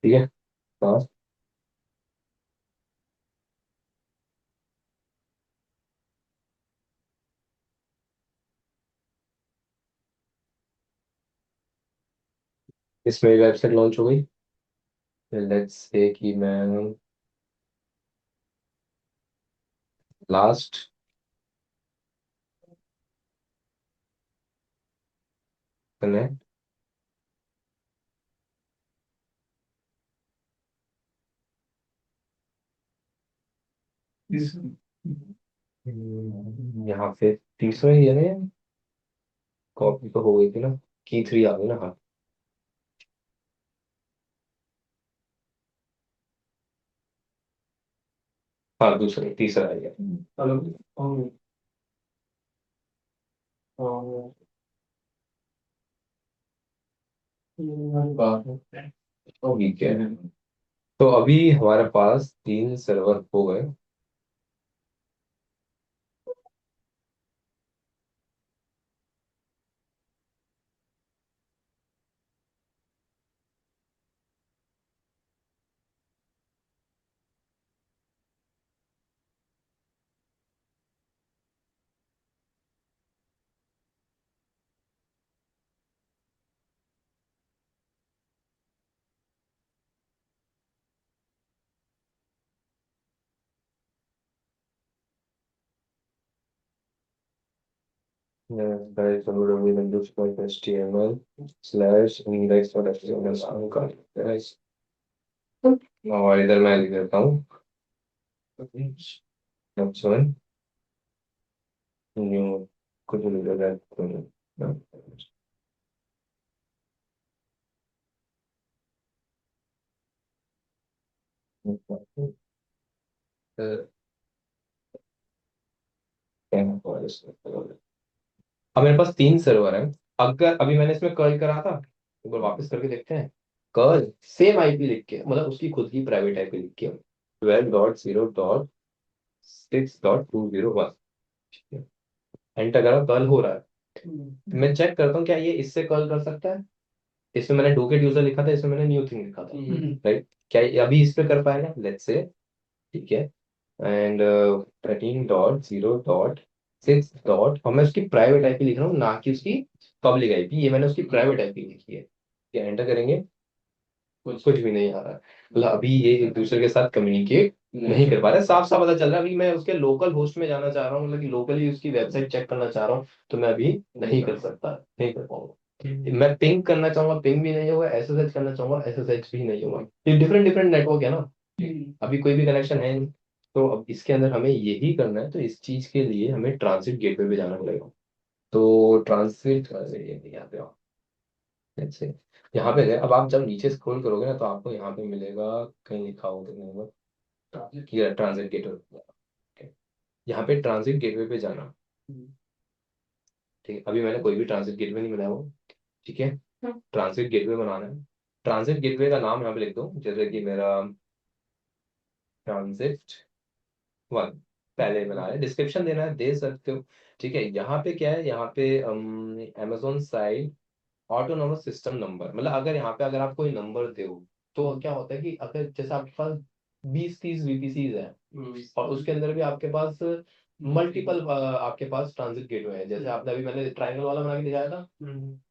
ठीक है। हाँ, इसमें वेबसाइट लॉन्च हो गई। लेट्स से कि मैं लास्ट कनेक्ट यहाँ पे तीसरा ही है ना, कॉपी तो हो गई थी ना, की थ्री आ गई ना। हाँ, हाँ दूसरा तीसरा आ गया। हेलो। और- और- बात तो ठीक है। तो अभी हमारे पास तीन सर्वर हो गए। www.index.html/index.html। और इधर मैं लिख देता हूँ ऑप्शन न्यू, कुछ लिख देता हूँ। अब मेरे पास तीन सर्वर है। अगर अभी मैंने इसमें कर्ल करा था, एक बार वापस करके देखते हैं। कर्ल सेम आईपी लिख के, मतलब उसकी खुद की प्राइवेट आईपी लिख के 12.0.6.201। एंटर करा, कर्ल हो रहा है। मैं चेक करता हूँ क्या ये इससे कर्ल कर सकता है। इसमें मैंने डुकेट यूजर लिखा था, इसमें मैंने न्यू थिंग लिखा था। राइट, क्या ये अभी इस पे कर पाएगा, लेट्स से। ठीक है। एंड 13.0.6 डॉट, और मैं उसकी प्राइवेट आईपी लिख रहा हूँ, ना कि उसकी पब्लिक आईपी। ये मैंने उसकी प्राइवेट आईपी लिखी है। क्या एंटर करेंगे, कुछ भी नहीं आ रहा है। मतलब अभी ये एक दूसरे के साथ कम्युनिकेट नहीं कर पा रहे। साफ साफ पता चल रहा है। अभी मैं उसके लोकल होस्ट में जाना चाह रहा हूँ, मतलब कि लोकली उसकी वेबसाइट चेक करना चाह रहा हूँ, तो मैं अभी नहीं कर सकता, नहीं कर पाऊंगा। मैं पिंग करना चाहूंगा, पिंग भी नहीं होगा। एसएसएच करना चाहूंगा, एसएसएच भी नहीं होगा। ये डिफरेंट डिफरेंट नेटवर्क है ना, अभी कोई भी कनेक्शन है नहीं। तो अब इसके अंदर हमें यही करना है, तो इस चीज के लिए हमें ट्रांसिट गेटवे पे जाना पड़ेगा। तो ट्रांसिट यहाँ पे आओ। Let's say, यहाँ पे गए। अब आप जब नीचे स्क्रॉल करोगे ना, तो आपको यहाँ पे मिलेगा, कहीं लिखा होगा कि ट्रांसिट गेटवे। यहाँ पे ट्रांसिट गेटवे पे जाना। ठीक है, अभी मैंने कोई भी ट्रांसिट गेटवे नहीं बनाया वो। ठीक है, ट्रांसिट गेटवे बनाना है। ट्रांसिट गेटवे का नाम यहाँ पे लिख दो, जैसे कि मेरा ट्रांसिट वन पहले बना है। डिस्क्रिप्शन देना है, दे सकते हो। ठीक है, यहाँ पे क्या है, यहाँ पे Amazon side autonomous system number, मतलब अगर यहाँ पे अगर आप कोई नंबर दो, तो क्या होता है कि अगर जैसे आपके पास 20-30 वीपीसीज है, और उसके अंदर भी आपके पास मल्टीपल आपके पास ट्रांजिट गेटवे है, जैसे आपने अभी मैंने ट्रायंगल वाला बना के दिखाया था।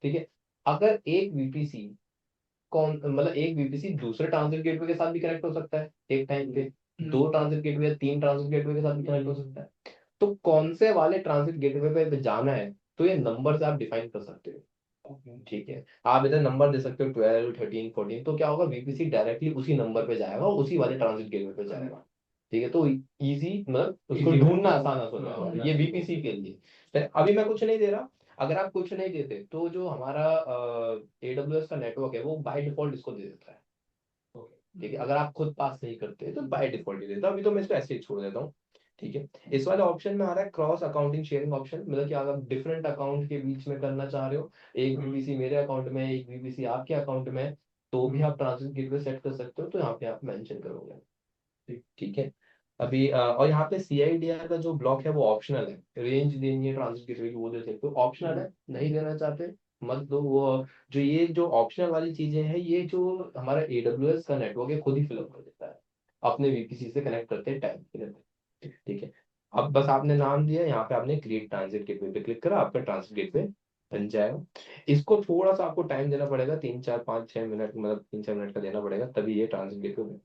ठीक है, अगर एक वीपीसी कौन, मतलब एक वीपीसी दूसरे ट्रांजिट गेटवे के साथ भी कनेक्ट हो सकता है एक टाइम पे, दो ट्रांजिट गेटवे या तीन ट्रांजिट गेटवे के साथ भी कनेक्ट हो सकता है। तो कौन से वाले ट्रांजिट गेटवे पे जाना है, तो ये नंबर से आप डिफाइन कर सकते हो। ठीक है, आप इधर नंबर दे सकते हो 12, 13, 14, तो क्या होगा, वीपीसी डायरेक्टली उसी नंबर पे जाएगा, उसी वाले ट्रांजिट गेटवे पे जाएगा। ठीक है, तो इजी, मतलब उसको ढूंढना आसान हो जाएगा, ये वीपीसी के लिए। तो अभी मैं कुछ नहीं दे रहा। अगर आप कुछ नहीं देते, तो जो हमारा एडब्ल्यूएस का नेटवर्क है, वो बाय डिफॉल्ट इसको दे देता है। ठीक है, अगर आप खुद पास नहीं करते तो बाय डिफॉल्ट ही देता है। अभी तो मैं इसको ऐसे ही छोड़ देता हूँ। ठीक है, इस वाले ऑप्शन में आ रहा है क्रॉस अकाउंटिंग शेयरिंग ऑप्शन, मतलब कि अगर डिफरेंट अकाउंट के बीच में करना चाह रहे हो, एक वीपीसी मेरे अकाउंट में है, एक वीपीसी आपके अकाउंट में है, तो भी आप ट्रांजिट गेटवे सेट कर सकते हो, तो यहाँ पे आप मेंशन करोगे। ठीक है। अभी और यहाँ पे सीआईडीआर का जो ब्लॉक है वो ऑप्शनल है। रेंज देनी है ट्रांजिट गेटवे की, वो दे सकते हो, ऑप्शनल है, नहीं देना चाहते मत दो वो, जो ये जो ऑप्शनल वाली चीजें हैं, ये जो हमारा AWS का नेटवर्क है खुद ही फिलअप कर देता है अपने VPC से कनेक्ट करते टाइम। ठीक है। अब बस आपने नाम दिया, यहाँ पे आपने क्रिएट ट्रांजिट गेटवे पे क्लिक करा, आपका ट्रांजिट गेटवे बन जाएगा। इसको थोड़ा सा आपको टाइम देना पड़ेगा, 3 4 5 6 मिनट, मतलब 3 4 मिनट का देना पड़ेगा, तभी ये ट्रांजिट गेटवे।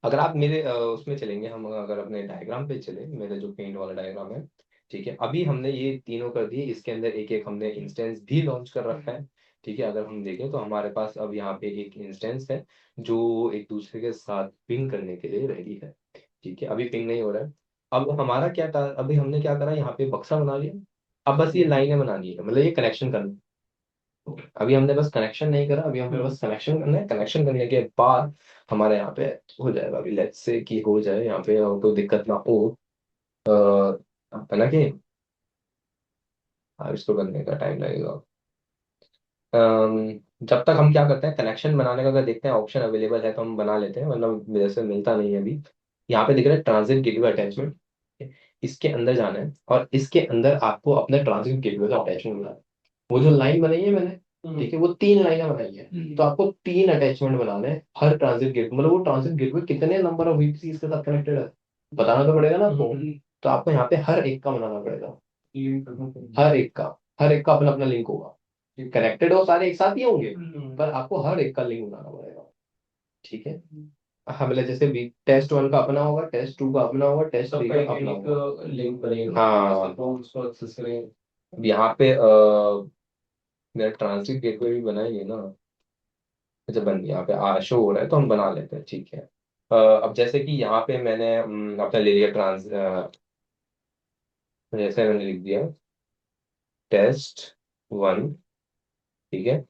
अगर आप मेरे उसमें चलेंगे, हम अगर अपने डायग्राम पे चले, मेरा जो पेंट वाला डायग्राम है, ठीक है, अभी हमने ये तीनों कर दिए, इसके अंदर एक एक हमने इंस्टेंस भी लॉन्च कर रखा है। ठीक है, अगर हम देखें तो हमारे पास अब यहाँ पे एक इंस्टेंस है जो एक दूसरे के साथ पिंग करने के लिए रेडी है। ठीक है, अभी पिंग नहीं हो रहा है। अब हमारा अभी हमने क्या करा, यहाँ पे बक्सा बना लिया। अब बस ये लाइनें बनानी है, मतलब ये कनेक्शन करना है। अभी हमने बस कनेक्शन नहीं करा, अभी हमें बस कनेक्शन करना है। कनेक्शन करने के बाद हमारे यहाँ पे हो जाएगा। अभी लेट्स से कि हो जाए यहाँ पे और कोई दिक्कत ना हो, है ना कि हाँ, इसको करने का टाइम लगेगा। जब तक हम क्या करते हैं, कनेक्शन बनाने का अगर देखते हैं ऑप्शन अवेलेबल है तो हम बना लेते हैं, वरना मेरे से मिलता नहीं है अभी। यहाँ पे दिख रहा है ट्रांजिट गेटवे अटैचमेंट, इसके अंदर जाना है और इसके अंदर आपको अपने ट्रांजिट गेटवे का अटैचमेंट बनाना है। वो जो लाइन बनाई है मैंने, ठीक है, वो 3 लाइनें बनाई है, तो आपको 3 अटैचमेंट बनाने हैं हर ट्रांजिट गेट, मतलब वो ट्रांजिट गेटवे कितने नंबर ऑफ VPC इसके साथ कनेक्टेड है बताना तो पड़ेगा ना आपको। तो आपको यहाँ पे हर एक का बनाना पड़ेगा, हर एक का, हर एक का अपना अपना लिंक होगा। कनेक्टेड हो सारे एक साथ ही होंगे, पर आपको हर एक का लिंक बनाना पड़ेगा। ठीक है। हाँ, मतलब जैसे भी टेस्ट 1 का अपना होगा, टेस्ट 2 का अपना होगा, टेस्ट 3 का अपना होगा। लिंक बनेगा, हाँ, तो हम उसको एक्सेस करेंगे। अब यहाँ पे मेरा ट्रांजिट गेटवे भी बनाएंगे ना। अच्छा, बन गया, यहाँ पे शो हो रहा है तो हम बना लेते हैं। ठीक है। अब जैसे कि यहाँ पे मैंने अपना ले लिया जैसे मैंने लिख दिया टेस्ट 1। ठीक है,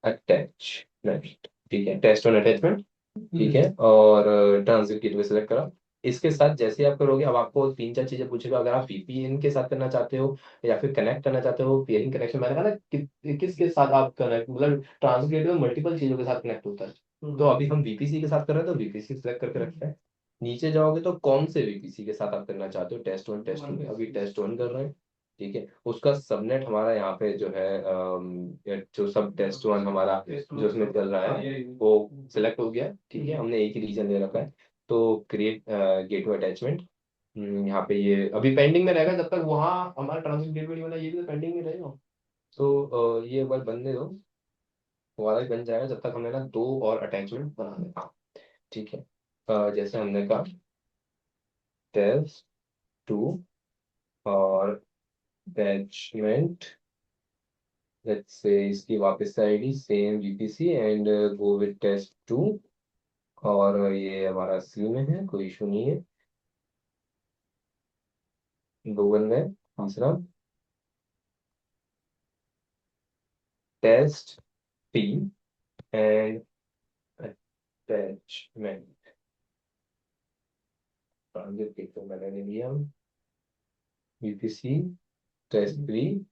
अटैचमेंट। ठीक है, टेस्ट 1 अटैचमेंट। ठीक है, और ट्रांजिट गेटवे सेलेक्ट करा। इसके साथ जैसे आप करोगे, अब आपको 3 4 चीजें पूछेगा। अगर आप VPN के साथ करना चाहते हो या फिर कनेक्ट करना चाहते हो, पेयरिंग कनेक्शन, मैंने कहा ना किसके साथ आप कनेक्ट, मतलब ट्रांजिट गेटवे मल्टीपल चीजों के साथ कनेक्ट होता है। तो अभी हम VPC के साथ कर रहे हैं, तो VPC सेलेक्ट करके रखते हैं। नीचे जाओगे तो कौन से VPC के साथ आप करना चाहते हो, टेस्ट 1 टेस्ट 2, अभी टेस्ट 1 कर रहे हैं। ठीक है, उसका सबनेट हमारा यहाँ पे जो है जो सब टेस्ट 1 हमारा जो उसमें चल रहा है वो सिलेक्ट हो गया। ठीक है, हमने एक ही रीजन दे रखा है। तो क्रिएट गेटवे अटैचमेंट, यहाँ पे ये अभी पेंडिंग में रहेगा, जब तक वहाँ हमारा ट्रांजिट गेटवे नहीं बना, ये भी तो पेंडिंग में रहेगा। तो ये एक बार बनने दो, वो वाला भी बन जाएगा, जब तक हमें ना 2 और अटैचमेंट बना देना। ठीक है। जैसे हमने कहा टेस्ट 2 और अटैचमेंट, लेट्स से इसकी वापस से ID same VPC and go with test 2। और ये हमारा सी में है, कोई इशू नहीं है। गूगल में तीसरा टेस्ट 3 एंड अटैचमेंट, ट्रांजिट के तो मैंने ले लिया, VPC टेस्ट 3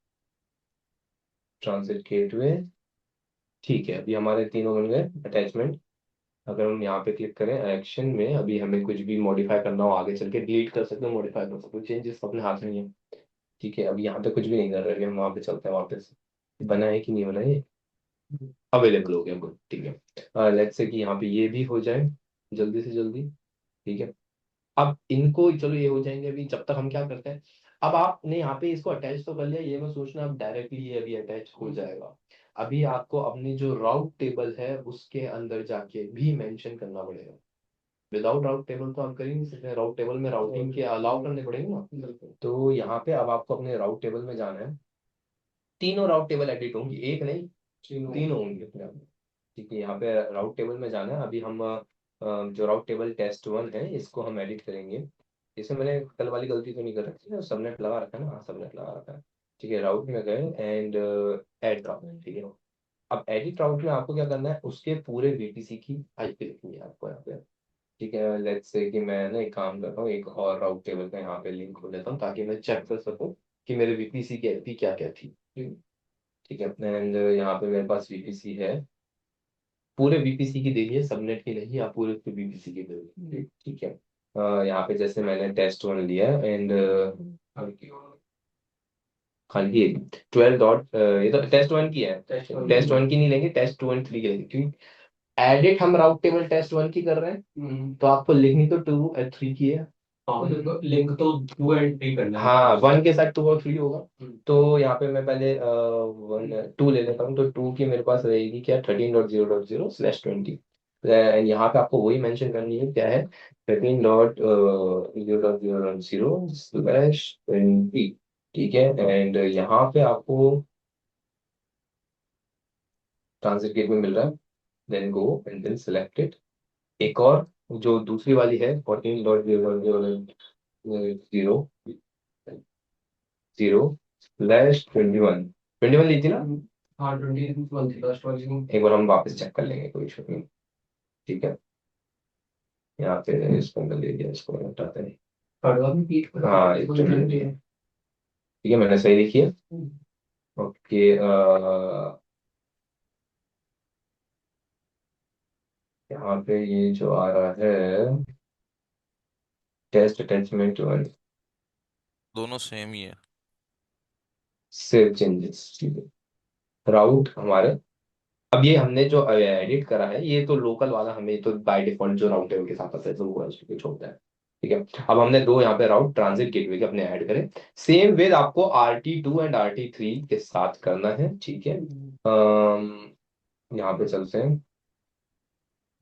ट्रांजिट गेटवे। ठीक है, अभी हमारे तीनों बन गए अटैचमेंट। अगर हम यहाँ पे क्लिक करें एक्शन में, अभी हमें कुछ भी मॉडिफाई करना हो आगे चल के डिलीट कर सकते हो, मॉडिफाई कर सकते हो, चेंजेस अपने हाथ में ही है। ठीक है, अभी यहाँ पे कुछ भी नहीं कर रहे, अभी हम वहाँ पे चलते हैं वापस। बना है कि नहीं बना है, अवेलेबल हो गया, गुड। ठीक है, लेट्स से कि यहाँ पे ये भी हो जाए जल्दी से जल्दी। ठीक है, अब इनको चलो ये हो जाएंगे, अभी जब तक हम क्या करते हैं, अब आपने यहाँ पे इसको अटैच तो कर लिया, ये मैं सोचना अब डायरेक्टली ये अभी अटैच हो जाएगा। अभी आपको अपनी जो राउट टेबल है उसके अंदर जाके भी मेंशन करना पड़ेगा। विदाउट राउट टेबल तो आप कर ही नहीं सकते, राउट टेबल में राउटिंग के अलाउ करने पड़ेंगे ना। तो यहाँ पे अब आपको अपने राउट टेबल में जाना है। तीनों राउट टेबल एडिट होंगी, एक नहीं, तीनों होंगी अपने आप में। ठीक है, यहाँ पे राउट टेबल में जाना है। अभी हम जो राउट टेबल टेस्ट 1 है इसको हम एडिट करेंगे। इसमें मैंने कल वाली गलती तो नहीं कर रखी है, सबनेट लगा रखा है ना, हाँ सबनेट लगा रखा है। ठीक है, राउट में गए एंड एड राउट। ठीक है, अब एडिट राउट में आपको क्या करना है, उसके पूरे VPC की IP लिखनी है आपको यहाँ पे। ठीक है, लेट्स से कि मैं ना एक काम करता हूँ, एक और राउट टेबल का यहाँ पे लिंक खोल लेता हूँ ताकि मैं चेक कर सकूँ कि मेरे VPC की IP क्या क्या थी। ठीक है, एंड यहाँ पे मेरे पास VPC है, पूरे VPC की दे दी है, सबनेट की नहीं, आप पूरे VPC की दे दी। ठीक है, यहाँ पे जैसे मैंने टेस्ट 1 लिया एंड खाली 12 डॉट, ये तो टेस्ट वन की है। टेस्ट वन टेस्ट वन की नहीं लेंगे, टेस्ट टू एंड थ्री की लेंगे, क्योंकि एडिट हम राउट टेबल टेस्ट वन की कर रहे हैं, तो आपको लिखनी तो टू एंड थ्री की है। हाँ तो लिंक तो 2 and 3 करना है। हाँ, वन के साथ टू और थ्री होगा। तो यहाँ पे मैं पहले वन टू ले लेता हूँ, तो टू की मेरे पास रहेगी क्या, 13.0.0/20। यहाँ पे आपको वही मेंशन करनी है, क्या है, 13.0.0.0/20। ठीक है, एंड यहाँ पे आपको ट्रांजिट गेट में मिल रहा है, then go and then select it. एक और जो दूसरी वाली है, 14.0.0.0/21, 21 ली थी ना। हाँ 21 थी लास्ट वाली। एक बार हम वापस चेक कर लेंगे, कोई इशू नहीं। ठीक है, यहाँ पे इसको अंदर ले लिया, इसको हटाते हैं। पढ़वा भी पीठ पर हाँ, एक जो ले लिया। ठीक है, मैंने सही लिखी है। ओके, यहाँ पे ये जो आ रहा है, टेस्ट अटैचमेंट वन, दोनों सेम ही है। सेव चेंजेस, राउट हमारे, अब ये हमने जो एडिट करा है, ये तो लोकल वाला हमें तो बाय डिफॉल्ट जो राउट है उनके साथ आता है, तो वो उसको कुछ होता है। ठीक है, अब हमने दो यहाँ पे राउट ट्रांजिट गेटवे के अपने ऐड करें। सेम विद आपको RT2 एंड RT3 के साथ करना है। ठीक है, यहाँ पे चलते हैं,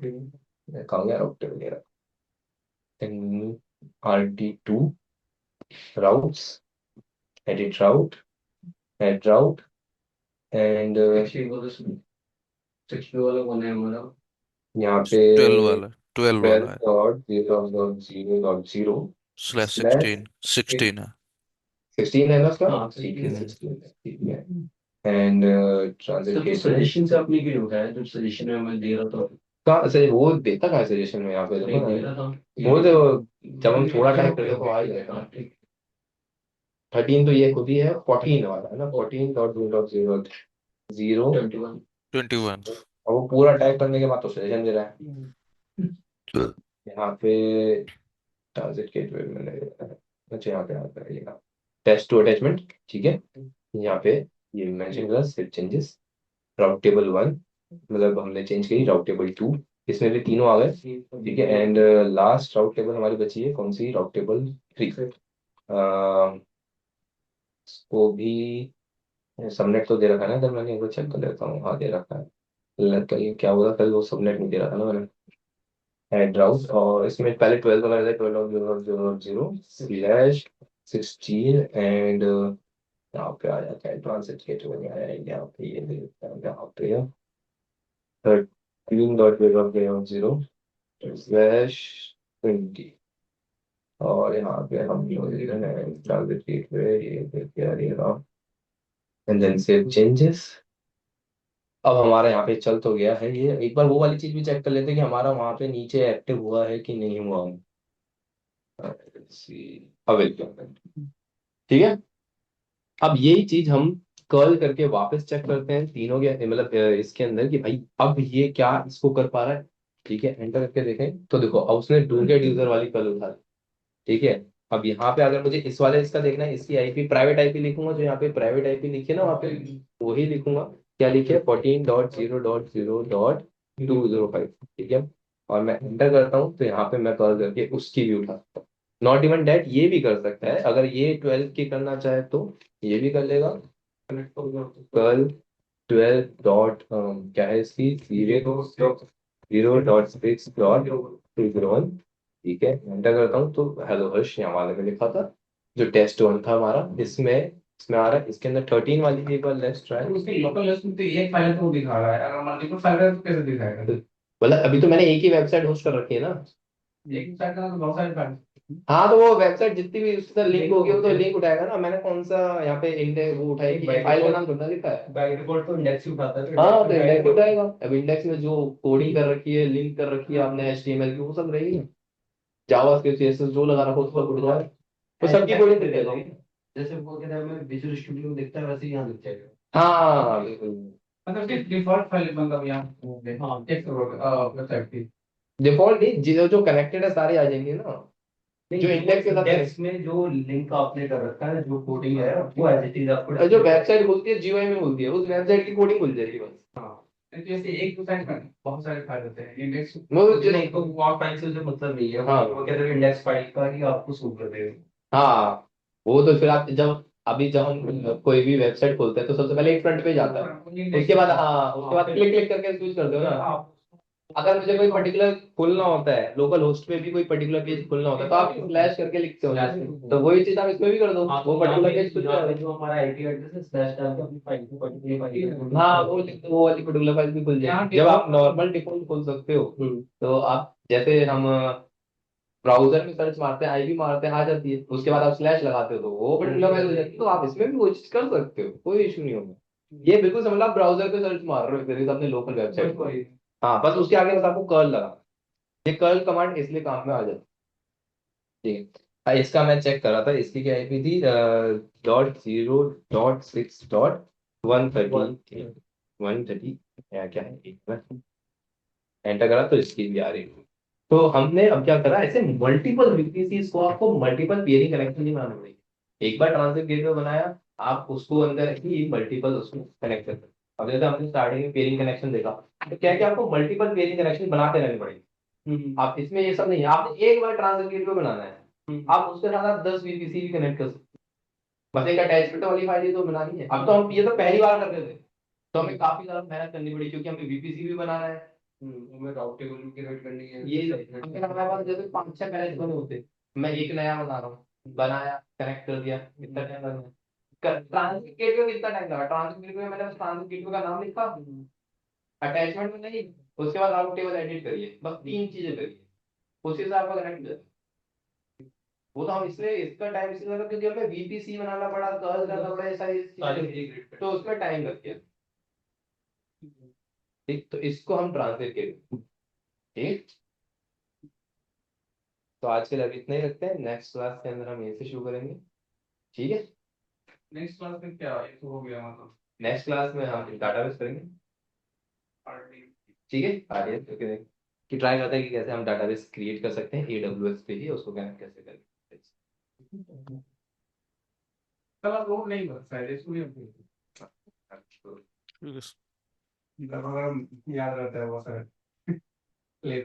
कहाँ गया राउट वगैरह, RT2 routes, edit route, add route, and sixty वाला कौन है हमारा? यहाँ पे 12 वाला, 12 ट्वेल्व वाला है। Dot zero dot zero dot zero slash slash 16, 16 है। 16 है ना उसका। हाँ ठीक 16 है, है। 16 ठीक है, एंड सर तो ट्रांजिट सजेशन से आपने क्यों उठाया, जो सजेशन में मैं दे रहा था? कहाँ से वो देता, कहाँ सजेशन में, यहाँ पे देखो नहीं दे ना। रहा था। वो तो जब हम थोड़ा टाइप करते तो आ ही जाएगा। 13 तो ये खुद ही है, 14 वाला है ना, 14.0.0.0। 21। 21। और वो पूरा टाइप करने के बाद तो सजेशन दे रहा है। यहाँ पे ट्रांजिट गेटवे मैंने, अच्छा यहाँ पे आता है ये टेस्ट टू अटैचमेंट। ठीक है, यहाँ पे ये मेंशन करा सिर्फ चेंजेस, राउट टेबल वन, मतलब हमने चेंज की राउट टेबल टू, इसमें भी तीनों आ गए। ठीक है, एंड लास्ट राउट टेबल हमारी बची है कौन सी, राउट टेबल थ्री। इसको भी सबनेट तो दे रखा है ना, इधर मैंने एक बार चेक कर लेता हूँ, हाँ दे रखा है। कल क्या हुआ था, कल वो सबनेट नहीं दे रहा था ना मैंने, एड राउट, और इसमें पहले 12 का रहता है, 12.0.0.0/16, एंड यहाँ पे आ जाता है ट्रांसिट गेटवे में आया है, यहाँ पे ये दे देता है, यहाँ पे 13.0.0.0/20, और यहाँ पे हम लोग टारगेट गेटवे ये करके आ रही है, एंड देन सेव चेंजेस। अब हमारा यहाँ पे चल तो गया है ये, एक बार वो वाली चीज भी चेक कर लेते हैं कि हमारा वहाँ पे नीचे एक्टिव हुआ है कि नहीं हुआ। अवेलेबल, ठीक है। अब यही चीज हम कर्ल करके वापस चेक करते हैं तीनों के, मतलब इसके अंदर कि भाई अब ये क्या इसको कर पा रहा है। ठीक है, एंटर करके देखें तो देखो, अब उसने डुप्लीकेट यूजर वाली कर्ल उठा ली। ठीक है, अब यहाँ पे अगर मुझे इस वाले इसका देखना है, इसकी आईपी प्राइवेट आईपी लिखूंगा, जो यहाँ पे प्राइवेट आईपी लिखी है ना, वहाँ पे वही लिखूंगा, क्या लिखे, 14.0.0.205। ठीक है, और मैं एंटर करता हूँ, तो यहाँ पे मैं कॉल करके उसकी भी उठा सकता हूँ। नॉट इवन डैट, ये भी कर सकता है, अगर ये 12 की करना चाहे तो ये भी कर लेगा। कल 12 डॉट क्या है इसकी, 0.6.201। ठीक है, एंटर करता हूँ, तो हेलो हर्ष यहाँ वाले में लिखा था, जो टेस्ट वन था हमारा, इसमें आ रहा है, इसके अंदर 13 वाली भी एक बार लेट्स ट्राई। उसकी लोकल लिस्ट में तो एक फाइल तो दिखा रहा है, अगर मल्टीपल फाइल है तो कैसे दिखाएगा? मतलब अभी तो मैंने एक ही वेबसाइट होस्ट कर रखी है ना। एक फाइल का तो बहुत सारे फाइल। हाँ, तो वो वेबसाइट जितनी भी उससे लिंक होगी वो तो लिंक उठाएगा ना, मैंने कौन सा यहाँ पे इंडेक्स वो उठाई कि फाइल का नाम थोड़ा लिखा है। बाय डिफॉल्ट तो इंडेक्स ही उठाता है। हाँ, तो इंडेक्स उठाएगा, अब इंडेक्स में जो कोडिंग कर रखी है, लिंक कर रखी है आपने HTML की, वो सब रहेगी, जावास्क्रिप्ट CSS जो लगा रखा है उसका उठ जाएगा, वो सबकी कोडिंग दे देगा। जैसे वो कहता है मैं विजुअल स्टूडियो में दिखता है वैसे ही यहाँ दिख जाएगा। हाँ बिल्कुल, मतलब कि डिफॉल्ट फाइल मतलब यहाँ। हाँ एक वेबसाइट की। डिफॉल्ट नहीं, जो जो कनेक्टेड है सारे आ जाएंगे ना। जो इंडेक्स के साथ इंडेक्स में जो लिंक आपने कर रखा है, जो कोडिंग है वो एज इट इज आपको जो वेबसाइट खुलती है जीयूआई में खुलती है, उस वेबसाइट की कोडिंग खुल जाएगी बस। हाँ। तो जैसे एक वेबसाइट में बहुत सारे फाइल होते हैं इंडेक्स, वो नहीं तो वो फाइल से जो मतलब नहीं है, हाँ वो कहते हैं इंडेक्स फाइल का ही आपको शो कर देगा। हाँ, वो तो फिर आप जब अभी जब हम कोई भी वेबसाइट खोलते हैं तो सबसे पहले एक फ्रंट पेज आता है, उसके बाद हाँ उसके बाद क्लिक क्लिक करके स्विच कर दो ना। आप अगर मुझे कोई पर्टिकुलर खोलना होता है, लोकल होस्ट पे भी कोई पर्टिकुलर पेज खोलना होता है, तो आप स्लैश करके लिखते हो ना, तो वही चीज आप इसमें भी कर दो, वो पर्टिकुलर पेज खुल जाएगा। जो हमारा आईपी एड्रेस है स्लैश डाल के अपनी फाइल को पर्टिकुलर फाइल हाँ वो लिख दो, वो वाली पर्टिकुलर फाइल भी खुल जाएगी। जब आप नॉर्मल डिफॉल्ट खोल सकते हो, तो आप जैसे हम ब्राउजर में सर्च मारते हैं, आईपी मारते हैं, आ जाती है, उसके बाद आप स्लैश लगाते हो तो वो पर्टिकुलर फाइल हो जाती है। तो आप इसमें भी वो चीज कर सकते हो, कोई इशू नहीं होगा। ये बिल्कुल समझ लो आप ब्राउजर पे सर्च मार रहे हो फिर अपने लोकल वेबसाइट पर। हाँ बस उसके आगे बस आपको कर्ल लगा, ये कर्ल कमांड इसलिए काम में आ जाती है। ठीक है। इसका मैं चेक कर रहा था, इसकी क्या आईपी थी, 0.6.130 130 क्या है, एक मिनट एंटर करा तो इसकी भी आ रही है। तो हमने अब क्या करा, ऐसे मल्टीपल वीपीसीज को आपको मल्टीपल पेयरिंग कनेक्शन नहीं बनाना पड़ेगा। एक बार ट्रांजिट गेटवे बनाया, आप उसको अंदर ही मल्टीपल उसमें कनेक्ट कर सकते हैं। अब जैसे हमने स्टार्टिंग में पेयरिंग कनेक्शन देखा, तो क्या है कि आपको मल्टीपल पेयरिंग कनेक्शन बनाते रहने पड़ेंगे। आप इसमें ये सब नहीं है, आपने एक बार ट्रांजिट गेटवे बनाना है, आप उसके साथ आप 10 वीपीसी भी कनेक्ट कर सकते हैं। बस एक अटैचमेंट वाली फाइल ही तो बनानी है। अब तो हम ये तो पहली बार करते थे, तो हमें काफी ज्यादा मेहनत करनी पड़ी, क्योंकि हमें वीपीसी भी बनाना है। हमें राउट टेबल भी क्रिएट करनी है। ये अगर हमारे पास जैसे 5-6 पैलेट बने होते, मैं एक नया बना रहा हूँ, बनाया कनेक्ट कर दिया, कितना टाइम लगा, ट्रांजिट गेटवे में कितना टाइम लगा, ट्रांजिट गेटवे में मैंने बस ट्रांजिट गेटवे का नाम लिखा, अटैचमेंट में नहीं, उसके बाद राउट टेबल एडिट करिए, बस 3 चीजें करिए, उसी से आपका कनेक्ट हो जाए। वो तो हम इसलिए इसका टाइम इसलिए लगा क्योंकि हमें वीपीसी बनाना पड़ा, कर्ल करना पड़ा, ये सारी चीजें, तो उसमें टाइम लग गया। ठीक, तो इसको हम ट्रांसलेट करेंगे। ठीक, तो आज के लिए अभी इतना ही रखते हैं, नेक्स्ट क्लास के अंदर हम यहीं से शुरू करेंगे। ठीक है, नेक्स्ट क्लास में क्या ये तो हो गया मतलब नेक्स्ट क्लास में हम डाटाबेस करेंगे। पार्टी। ठीक है, आइए कि ट्राई करते हैं कि कैसे हम डाटाबेस क्रिएट कर सकते हैं एडब्ल्यूएस पे ही, उसको कैसे करें। कल आप लोड नहीं कर शायद इसको भी अपनी ठीक है। याद रहता है वो सर।